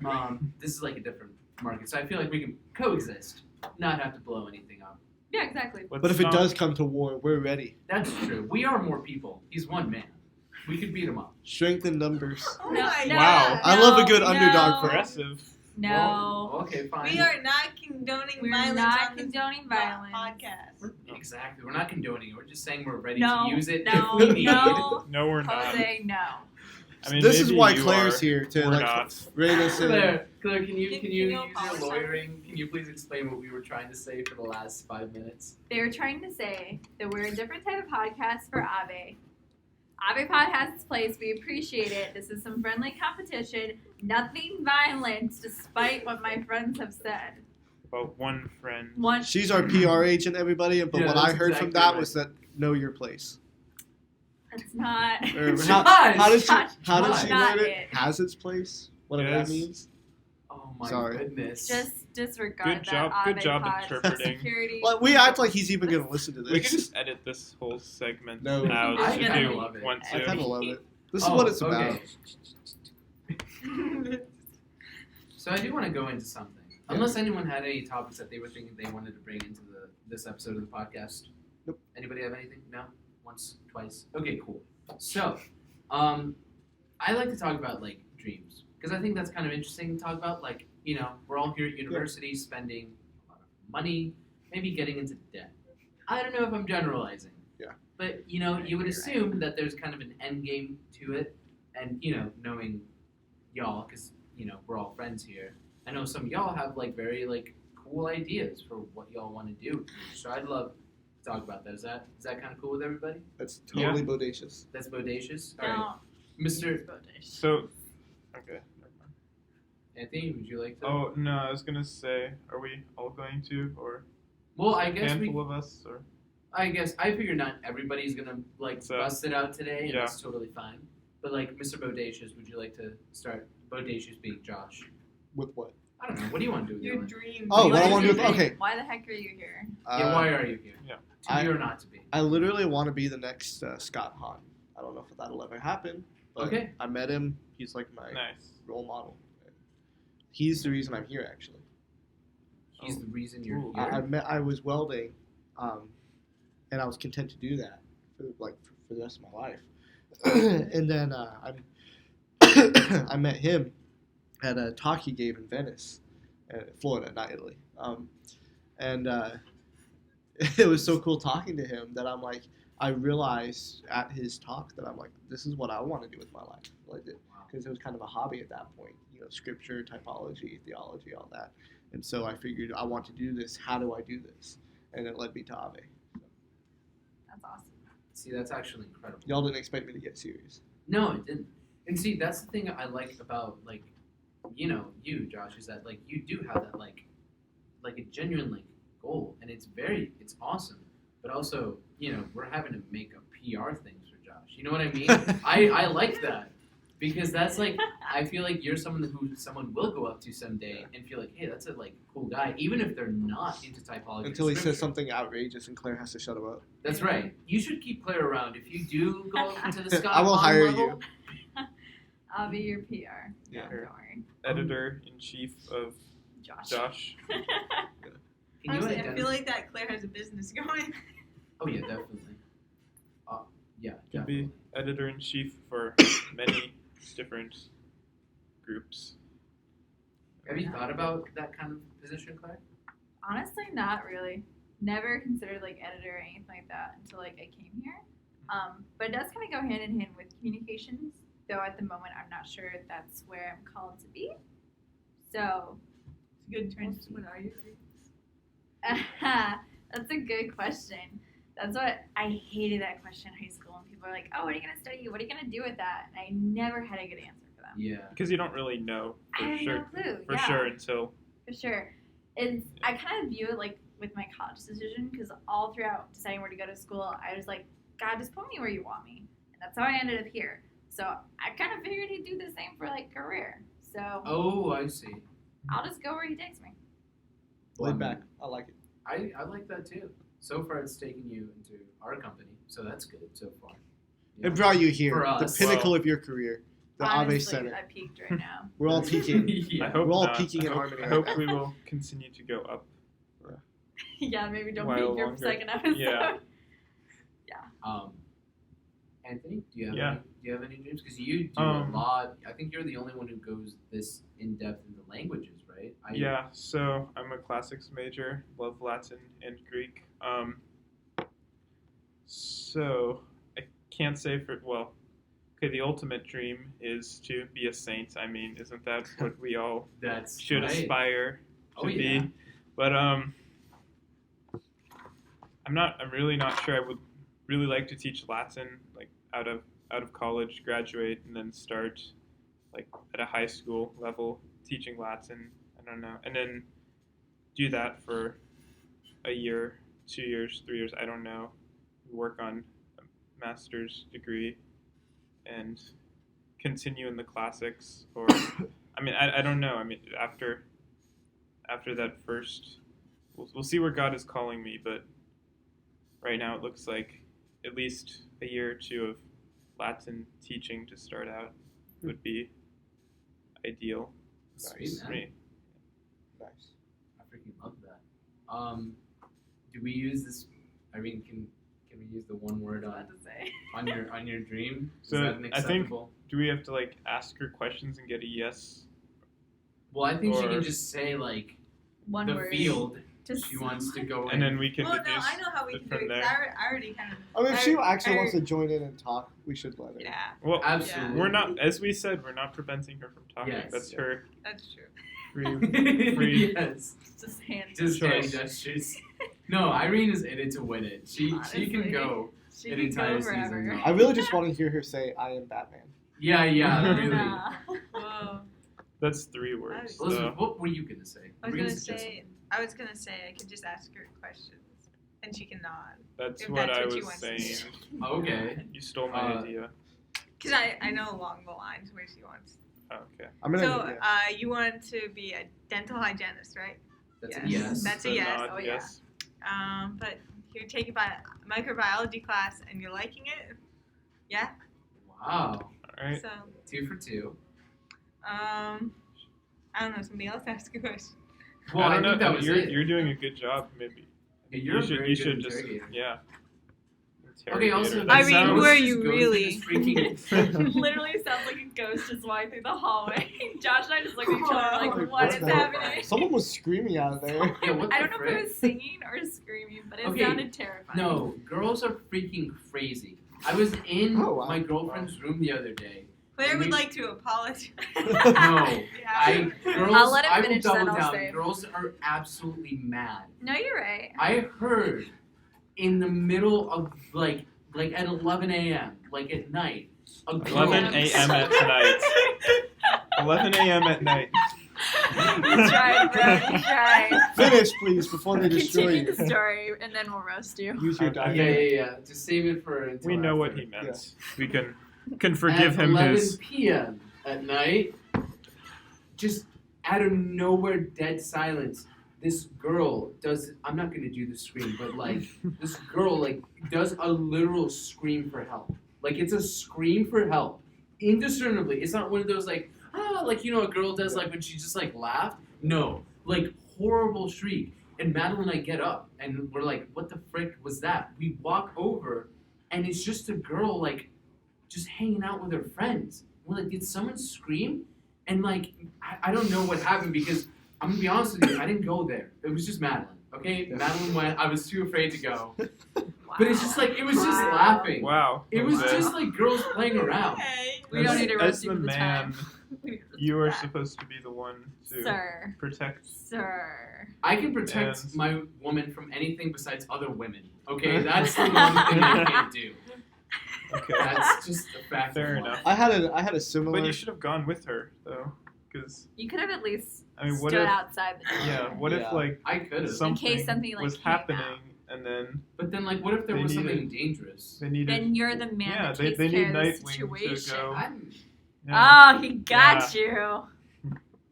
This is like a different market, so I feel like we can coexist, not have to blow anything up. Yeah, exactly. Let's But if it not- does come to war, we're ready. That's true. We are more people. He's one man. We could beat him up. Strength in numbers. Oh No, my no, Wow. I love a good no, underdog for aggressive. No. Well, okay, fine. We are not condoning We're violence not on this condoning violence. podcast. Exactly. We're not condoning it. We're just saying we're ready No, to use it no, if we need. no. No, we're not. Jose, no. I mean, This is maybe why you Claire's are, here to we're like not. rein us in. Claire, can you Can use you your apologize? lawyering? Can you please explain what we were trying to say for the last 5 minutes? They were trying to say that we're a different type of podcast for Ave. Ave Pod has its place. We appreciate it. This is some friendly competition. Nothing violent, despite what my friends have said. About one friend. One. She's our PR agent, everybody. But Yeah, what I that's heard from exactly that right. was that know your place. That's not. Or Josh! how did she Josh, word not it? it. Has its place. Whatever Yes. that means. Oh my Sorry. goodness. Just disregard Good job- that. good Ave job Pod interpreting. Security. Well, we act like he's even gonna listen to this. We can just edit this whole segment No. out I if kinda you love it. want I to. kind of love it. This is what it's about. okay. So I do want to go into something. Unless anyone had any topics that they were thinking they wanted to bring into this episode of the podcast. Nope. Anybody have anything? No? Once? Twice? Okay, cool. So, I like to talk about, like, dreams. Because I think that's kind of interesting to talk about. Like, you know, we're all here at university spending a lot of money, maybe getting into debt. I don't know if I'm generalizing. Yeah. But, you know, you would assume that there's kind of an end game to it. And, you know, knowing y'all, because, you know, we're all friends here, I know some of y'all have, like, very, like, cool ideas for what y'all want to do. So I'd love to talk about that. Is that kind of cool with everybody? That's totally bodacious. That's bodacious? All right. No. Mr. So, okay. Anthony, would you like to? Oh no, I was gonna say, are we all going to, or Well, I a guess handful of us, or I figure not everybody's going to, like, So, bust it out today, and yeah. that's totally fine. But, like, Mr. Bodacious, would you like to start? Bodacious being Josh. With what? I don't know. What do you want to do with Your your life? dream. Oh, What what I is want to your do with dream? okay. Why the heck are you here? Yeah, why are you here? Yeah. To I- be or not to be? I literally want to be the next Scott Hahn. I don't know if that'll ever happen. But Okay. I met him. He's like my nice. role model. He's the reason I'm here, actually. He's the reason you're Ooh. here. I was welding, and I was content to do that for the rest of my life. And then I met him at a talk he gave in Venice, Florida, not Italy. And it was so cool talking to him that I'm like, I realized at his talk that I'm like, this is what I want to do with my life. Because it was kind of a hobby at that point, you know, scripture, typology, theology, all that. And so I figured I want to do this. How do I do this? And it led me to Ave. That's awesome. See, that's actually incredible. Y'all didn't expect me to get serious. No, it didn't. And see, that's the thing I like about, like, you know, you, Josh, is that, like, you do have that, like a genuine, like, goal. And it's awesome. But also, you know, we're having to make up PR things for Josh. You know what I mean? I like that. Because that's, like, I feel like you're someone who someone will go up to someday and feel like, hey, that's a, like, cool guy. Even if they're not into typology. Until he and says scripture. something outrageous and Claire has to shut him up. That's right. You should keep Claire around. If you do go into the Scott I will Hahn hire level, you. I'll be your PR. Yeah. Don't worry. Editor in chief of Josh. Josh. Can you Honestly, I identify? feel like that Claire has a business going. Oh yeah, definitely. Yeah, Can definitely. be editor in chief for many different groups. Have you thought about that kind of position, Claire? Honestly, not really. Never considered like editor or anything like that until like I came here. But it does kind of go hand in hand with communications, though at the moment I'm not sure if that's where I'm called to be. So, Good turns. What are your dreams? that's a good question. That's what I hated that question in high school. And people are like, "Oh, what are you gonna study? What are you gonna do with that?" And I never had a good answer for them. Yeah. Because you don't really know I for have sure. no clue. For yeah, sure until for sure. I kind of view it like with my college decision because all throughout deciding where to go to school, I was like, God, just put me where you want me, and that's how I ended up here. So I kind of figured he'd do the same for like career. So Oh, I see. I'll just go where he takes me. Laid back. I like it. I like that too. So far, it's taken you into our company, so that's good so far. It brought you here, For the us. pinnacle of your career, the Honestly, Ave Senate. I peaked right now. We're all peaking. Yeah. I hope We're all not. peaking in I hope, harmony I right hope now. we will continue to go up. Yeah, maybe don't While peak your longer. second episode. Yeah. Anthony, do you have Yeah. any, dreams? Because you do a lot. I think you're the only one who goes this in depth into languages, right? Yeah, so I'm a classics major, love Latin and Greek. So I can't say the ultimate dream is to be a saint. I mean, isn't that what we all That's should right. aspire to Oh, be? yeah. But I'm really not sure. I would really like to teach Latin, like out of college, graduate, and then start like at a high school level teaching Latin. I don't know, and then do that for a year, 2 years, 3 years. I don't know. Work on a master's degree and continue in the classics, or I mean, I don't know. I mean, after that first, we'll see where God is calling me, but right now it looks like at least a year or two of Latin teaching to start out would be ideal. Sweet, for man. me. Nice. I freaking love that. Do we use this? Irene, can we use the one word What to say? on your dream? Is So, that I think- acceptable? Do we have to like ask her questions and get a yes? Well, I think she or- can just say like One the word. field Just she wants to go in. And then we can Well, no, deduce I know how we it can do from it. 'Cause there. I already kind of. I mean, if she I- actually I- wants to join in and talk, we should let her. Yeah, Well, Absolutely. we're not, as we said, we're not preventing her from talking. Yes. That's her that's true. free. Yes. Just hand. Just hand Choice. gestures. No, Irene is in it to win it. She can Honestly. go She an can entire go season. forever. now. I really just want to hear her say, "I am Batman." Yeah, really. Nah. Whoa. That's 3 words. I- Elizabeth, what were you gonna say? I was Were you gonna suggest I was gonna say I could just ask her questions, and she can nod. That's If what that's I what you was want to saying. do. Okay. You stole my idea. Cause I know along the lines where she wants. Okay. I'm gonna. So yeah. you want to be a dental hygienist, right? That's Yes. a yes. That's a So yes. nod, Oh, yeah. yes. But you're taking a microbiology class and you're liking it. Yeah. Wow. All right. So 2 for 2. I don't know. Somebody else ask a question. Well, I don't know. think that was you're, it. you're doing a good job. Maybe Yeah, you're a very you good should just interrogator. yeah. Okay, also, Interrogator. that I mean, sounds who are just you goes through really? this freaking- Literally sounds like a ghost just walking through the hallway. Josh and I just looked at each other Oh, like, what what's is that? happening? Someone was screaming out of there. Yeah, what I the don't know frick? if it was singing or screaming, but it Okay, sounded terrifying. No, girls are freaking crazy. I was in Oh, wow. my girlfriend's room the other day. Claire would We- like to apologize. No, girls, I'll let him I will finish, double then I'll down. say. Girls are absolutely mad. No, you're right. I heard in the middle of like at 11 a.m., like at night, a girl. 11 a.m. at night. 11 a.m. at night. You tried, bro. You tried. Finish, please, before they destroy Continue you. the story, and then we'll roast you. Use your Okay. diamond. Yeah. Just save it for. Until We know what after. he meant. Yes. We can forgive At him 11 his. p.m. at night, just out of nowhere, dead silence. This girl does. I'm not gonna do the scream, but like this girl like does a literal scream for help. Like it's a scream for help, indiscernibly. It's not one of those like like a girl does like when she just like laughed. No, like horrible shriek. And Madeline and I get up and we're like, what the frick was that? We walk over, and it's just a girl like just hanging out with her friends. We're like, did someone scream? And like, I don't know what happened because I'm gonna be honest with you, I didn't go there. It was just Madeline. Okay, Yeah. Madeline went. I was too afraid to go. But it's just like it was just laughing. Wow. It was Jose. just like girls playing around. Okay. We don't need to As roast you the for the man, time. We need to roast you for are that. supposed to be the one to Sir. protect. Sir. I can protect And- my woman from anything besides other women. Okay, that's the one thing I can't do. Okay. That's just a fact. Fair of life. enough. I had a similar. But you should have gone with her though, because You could have at least I mean, what stood if? outside the door. Yeah. What if Yeah. like I could have. something, something, like, was came happening out. and then But then, like, what if there They was needed- something dangerous? they needed? Then you're the man Yeah, that they takes need care of the Nightwing to situation. go. I'm, Yeah. Oh, he got you.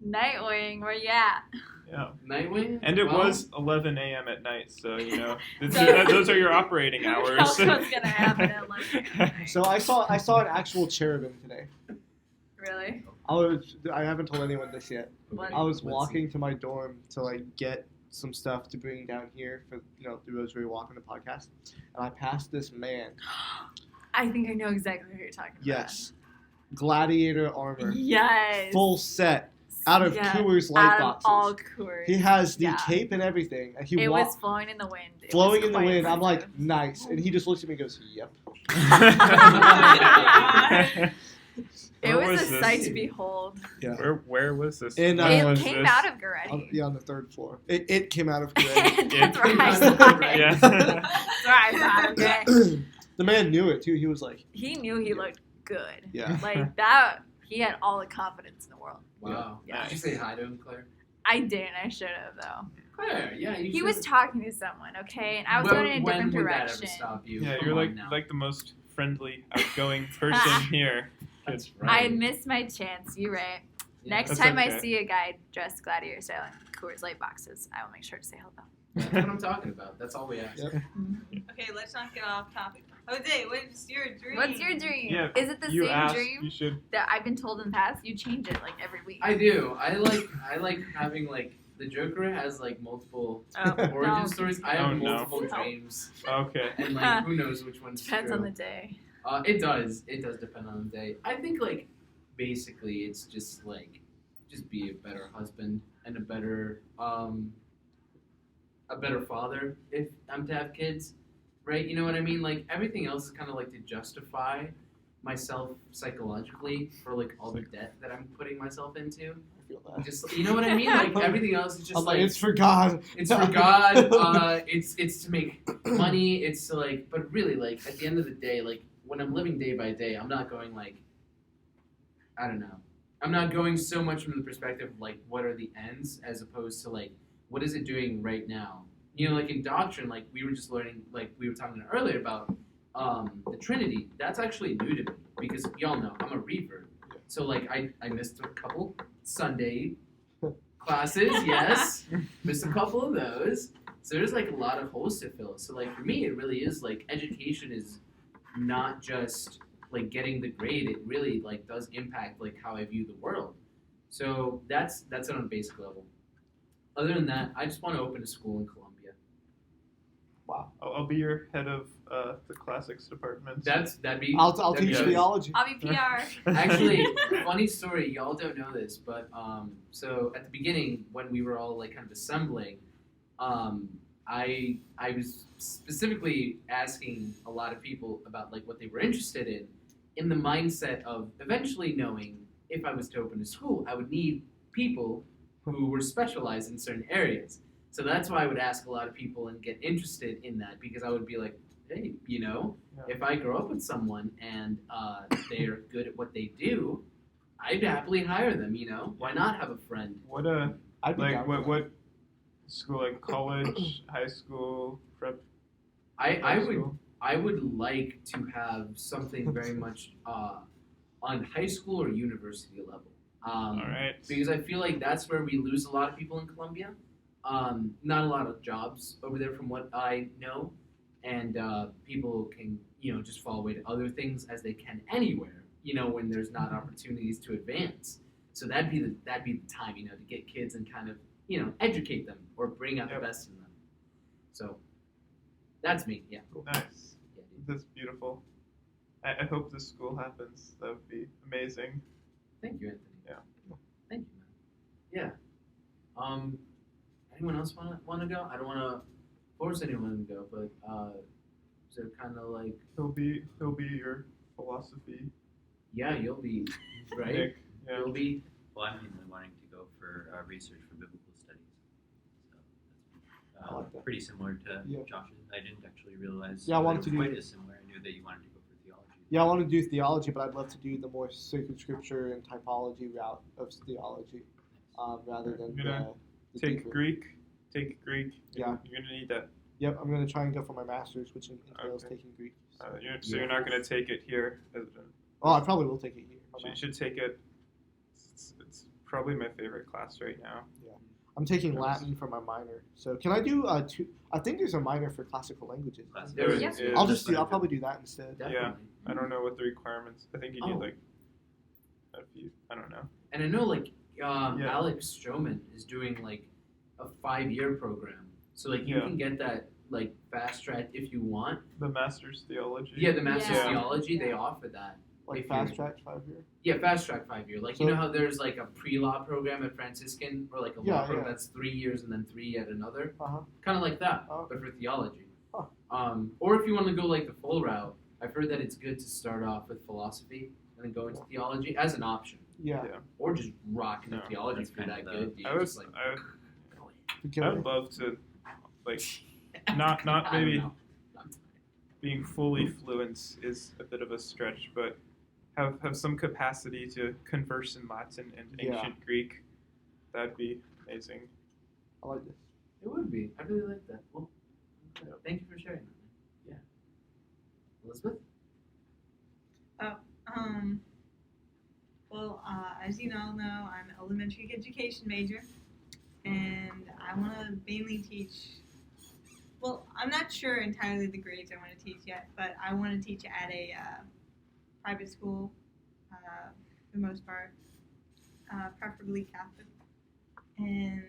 Nightwing, where you at? Yeah. Nightwing. And it Well, was 11 a.m. at night, so you know So- those are your operating Who hours. knows what's gonna happen at 11? So I saw an actual cherubim today. Really? I haven't told anyone this yet. What? I was Let's see. walking to my dorm to like get some stuff to bring down here for the Rosary Walk on the podcast, and I passed this man. I think I know exactly who you're talking about. Yes, gladiator armor, Yes. full set, out of Yeah. Coors light Out boxes. of all Coors. He has the Yeah. cape and everything. And he It walked was flowing in the wind. It flowing was in the quite wind. I'm like, impressive. nice, and he just looks at me and goes, "Yep." It Where was was a this? sight to behold. Yeah. Where was this? In, When It was came this? out of Goretti. Yeah, on the third floor. It came out of Coors. That's where I It- saw it. Yeah. That's where I saw it. Okay. The man knew it too. He was like, He knew he looked good. yeah. Like that, he had all the confidence in the world. Wow. Yeah. Did you say hi to him, Claire? I didn't. I should have though. Claire, yeah. You He should. was talking to someone, okay, and I was When- going in a when different would direction. That ever stop you? Yeah, Come you're on now. like the most friendly, outgoing person here. That's I right. missed my chance. You're right. Yeah. Next That's time I okay. see a guy dressed gladiator style in Coors Light boxes, I will make sure to say hello. That's what I'm talking about. That's all we ask. Yep. Okay, let's not get off topic. Jose, what's your dream? What's your dream? Yeah, Is it the you same asked, dream You should. that I've been told in the past? You change it like every week. I do. I like having like the Joker has like multiple Oh, origin no. stories. I have Oh, no. multiple No. dreams, Okay. and like who knows which one's Depends true. on the day. It does. It does depend on the day. I think like basically it's just like just be a better husband and a better father if I'm to have kids, right? You know what I mean? Like everything else is kind of like to justify myself psychologically for like all the debt that I'm putting myself into. I feel that. Just you know what I mean? Like everything else is just I'm like, it's for God. it's for God. It's to make money. It's to like, but really, like at the end of the day, like when I'm living day by day, I'm not going like, I don't know. I'm not going so much from the perspective of like what are the ends as opposed to like what is it doing right now. You know, like in doctrine, like we were just learning, like we were talking earlier about the Trinity. That's actually new to me because y'all know I'm a revert. So like I missed a couple Sunday classes, yes, missed a couple of those. So there's like a lot of holes to fill. So like for me, it really is like education is not just like getting the grade. It really like does impact like how I view the world. So that's it on a basic level. Other than that, I just want to open a school in Columbia. Wow. I'll be your head of the classics department. That'd be. I'll that'd teach be- theology. I'll be PR. Actually, funny story. Y'all don't know this, but so at the beginning when we were all like kind of assembling, I was specifically asking a lot of people about like what they were interested in the mindset of eventually knowing if I was to open a school, I would need people who were specialized in certain areas. So that's why I would ask a lot of people and get interested in that because I would be like, hey, you know, if I grow up with someone and they're good at what they do, I'd happily hire them. You know, why not have a friend? What I'd be like down for what school, like college, high school, prep? I high would school? I would like to have something very much on high school or university level. All right. Because I feel like that's where we lose a lot of people in Columbia. Not a lot of jobs over there from what I know. And people can, you know, just fall away to other things as they can anywhere, you know, when there's not opportunities to advance. So that'd be the time, you know, to get kids and kind of, you know, educate them or bring out Yep. the best in them. So that's me, yeah. Nice. Yeah, dude. That's beautiful. I hope this school happens. That would be amazing. Thank you, Anthony. Yeah. Thank you, man. Yeah. Anyone else want to go? I don't want to force anyone to go, but So kind of like, He'll be your philosophy. yeah, you'll be right. Nick. Yeah. You'll be. Well, I'm mainly wanting to go for research for biblical studies. So I like that. pretty similar to Yeah. Josh's. I didn't actually realize Yeah, I that wanted it to was do- quite as similar. I knew that you wanted to go for theology. Yeah, I want to do theology, but I'd love to do the more sacred scripture and typology route of theology, rather than You're gonna the Take deeper. Greek. Take Greek. Yeah. You're gonna need that. Yep, I'm gonna try and go for my master's, which entails Okay. taking Greek. You're not gonna take it here. Oh, I probably will take it here. You should take it. It's probably my favorite class right now. I'm taking Latin for my minor. So can I do two? I think there's a minor for classical languages. There is. Yeah. I'll probably do that instead. Definitely. I don't know what the requirements. I think you need Oh. like a few. I don't know. And I know like Yeah. Alex Stroman is doing like a 5-year program. So like you Yeah. can get that like fast track if you want. The master's theology. Yeah, the master's Yeah. theology, they Yeah. offer that. Like If fast you're- track 5-year. Yeah, fast track 5-year. Like you So- know how there's like a pre-law program at Franciscan or like a Yeah, law program yeah. that's 3 years and then 3 at another. Uh-huh. Kind of like that, Oh. but for theology. Huh. Or if you want to go like the full route, I've heard that it's good to start off with philosophy and then go into theology as an option, Yeah. or just rock into No, theology that's if you're that kinda good. Dude. I Just, was. like, I would love to, like, not I don't maybe know. being fully fluent is a bit of a stretch, but have some capacity to converse in Latin and Yeah. ancient Greek. That'd be amazing. I like this. It would be. I really like that. Well, okay. Thank you for sharing that. Yeah. Elizabeth? Well, as you all know, I'm an elementary education major, and I want to mainly teach. Well, I'm not sure entirely the grades I want to teach yet, but I want to teach at a private school, for the most part, preferably Catholic, and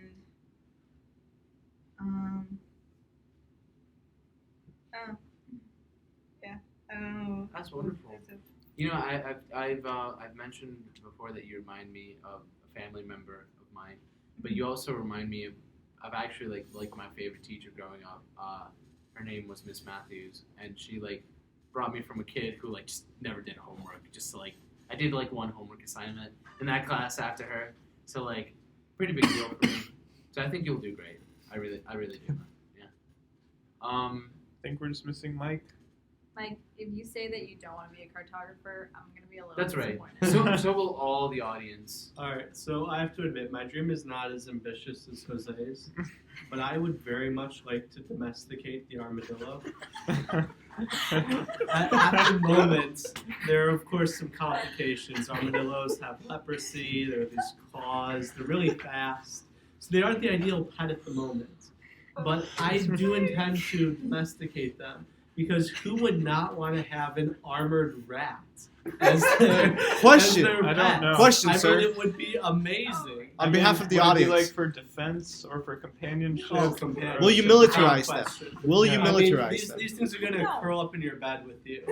I don't know. That's wonderful. You know, I've mentioned before that you remind me of a family member of mine, but you also remind me of actually like my favorite teacher growing up. Her name was Miss Matthews, and she like brought me from a kid who like just never did homework. Just like I did like one homework assignment in that class after her, so like pretty big deal for me. So I think you'll do great. I really do. Yeah. I think we're just missing Mike. Mike, if you say that you don't want to be a cartographer, I'm gonna be a little That's right. disappointed. So will all the audience. All right, so I have to admit, my dream is not as ambitious as Jose's, but I would very much like to domesticate the armadillo. At the moment, there are of course some complications. Armadillos have leprosy. There are these claws. They're really fast, so they aren't the ideal pet at the moment. But I do intend to domesticate them. Because who would not want to have an armored rat as their Question. Oh, As their I don't pet? know. Question, I sir. mean, it would be amazing. On behalf of the Would it be, audience, like for defense or for companionship? Oh, compare. will you Or- militarize them? Question. Will you Yeah. I mean, militarize them? these things are going to No. curl up in your bed with you.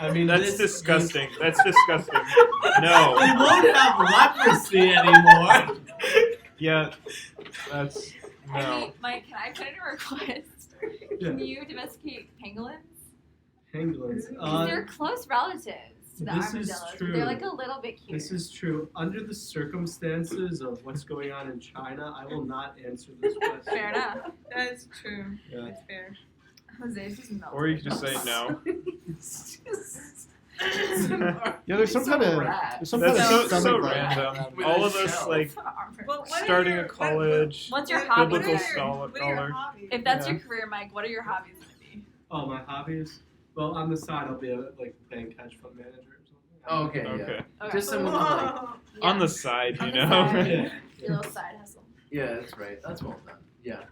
I mean, That's this- disgusting. That's disgusting. They No. won't have leprosy anymore. Yeah. That's I no. mean, Mike, can I put in a request? Can you domesticate pangolins? Pangolins. Because they're close relatives to the this is armadillos. true. They're like a little bit cute. This is true. Under the circumstances of what's going on in China, I will not answer this question. Fair enough. That's true. Yeah. That's fair. Jose's just melted. Or you can just say no. Yeah, there's some kind of rat. some kind That's of so stomach bug. random. With All a of us shell. like Well, what are starting your- a college. What's your what- hobby? what are your- Biblical what are your scholar. hobbies? If that's Yeah. your career, Mike, what are your hobbies going to be? Oh, my hobbies? Well, on the side, I'll be a bank hedge fund manager or something. Oh, okay, Okay. yeah. Okay. Just someone like, Whoa. On the side, On you the know. side. Yeah. Your little side hustle. yeah, that's right. That's well done. Yeah.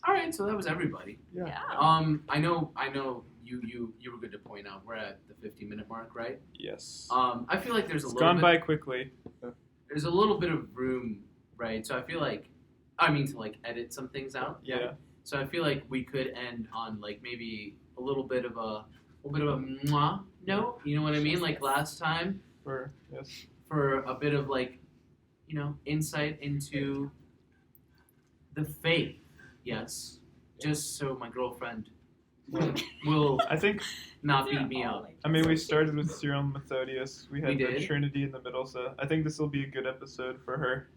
All right, so that was everybody. Yeah. I know. You were good to point out we're at the 50-minute mark, right? Yes. I feel like there's a It's little gone bit. by quickly. There's a little bit of room, right? So I feel like, to like edit some things out. Yeah. So I feel like we could end on like maybe a little bit of a mwah note. You know what I mean? Like last time, Yes. for a bit of like, insight into the faith. Yes. Just so my girlfriend will I think. not beat me up. I mean, we started with Cyril and Methodius. We had We the did. Trinity in the middle, so I think this will be a good episode for her.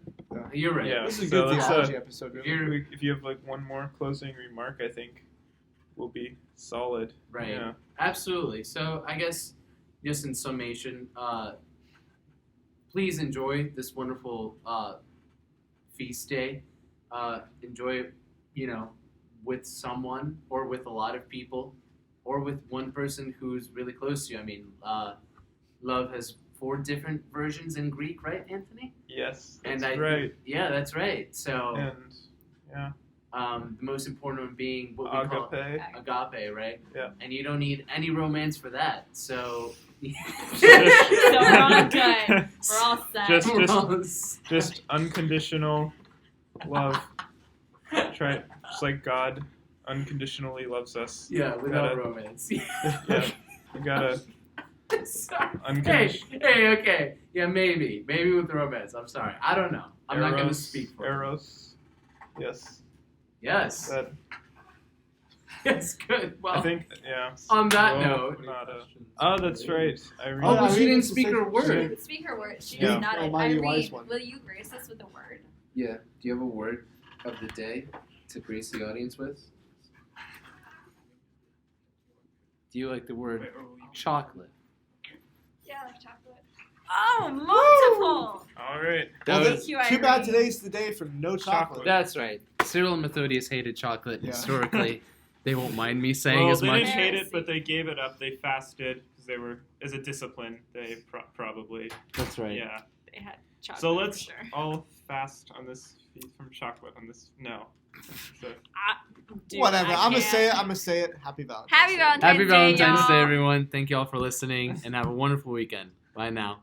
You're right. Yeah. This is a So good let's, theology episode, really. You're If you have like one more closing remark, I think we'll be solid. right. Yeah. Absolutely. So I guess just in summation, please enjoy this wonderful feast day. Enjoy it, with someone or with a lot of people or with one person who's really close to you. I mean, love has 4 different versions in Greek, right, Anthony? Yes. And That's I right. Yeah, that's right. So And yeah. the most important one being what we call Agape. agape, right? Yeah. And you don't need any romance for that. So So we're all good. We're all set. Just unconditional love. Try just like God unconditionally loves us. yeah, without Gotta- romance. Yeah. You gotta Sorry. Hey, unconditional. okay. Yeah, maybe with romance. I'm sorry. I don't know. I'm not going to speak for you. Eros. Yes. Yes. That, Yes, good. Well, I think. Yeah. on that Well, note, not Oh, that's right. Irene. oh, Yeah, but she Irene didn't was the speak her same- word. Speak her word. She Yeah. just nodded. Almighty wise Irene, one. will you grace us with a word? Yeah. Do you have a word of the day to grace the audience with? Do you like the word chocolate? Yeah, I like chocolate. Oh, multiple! All right. Well, That then, was- you, too bad Irene. today's the day for no chocolate. Chocolate. That's right. Cyril and Methodius hated chocolate Yeah. historically. They won't mind me saying Well, as they much. didn't hate it, but they gave it up. They fasted because they were, as a discipline, they probably, That's right. yeah. They had chocolate. So let's for sure. all fast on this feast from chocolate on this. No. So, Dude, Whatever. I I'm gonna can't. say it. Happy Valentine's. Happy Day. Valentine's Happy Day, Valentine's y'all. Day, everyone. Thank you all for listening, and have a wonderful weekend. Bye now.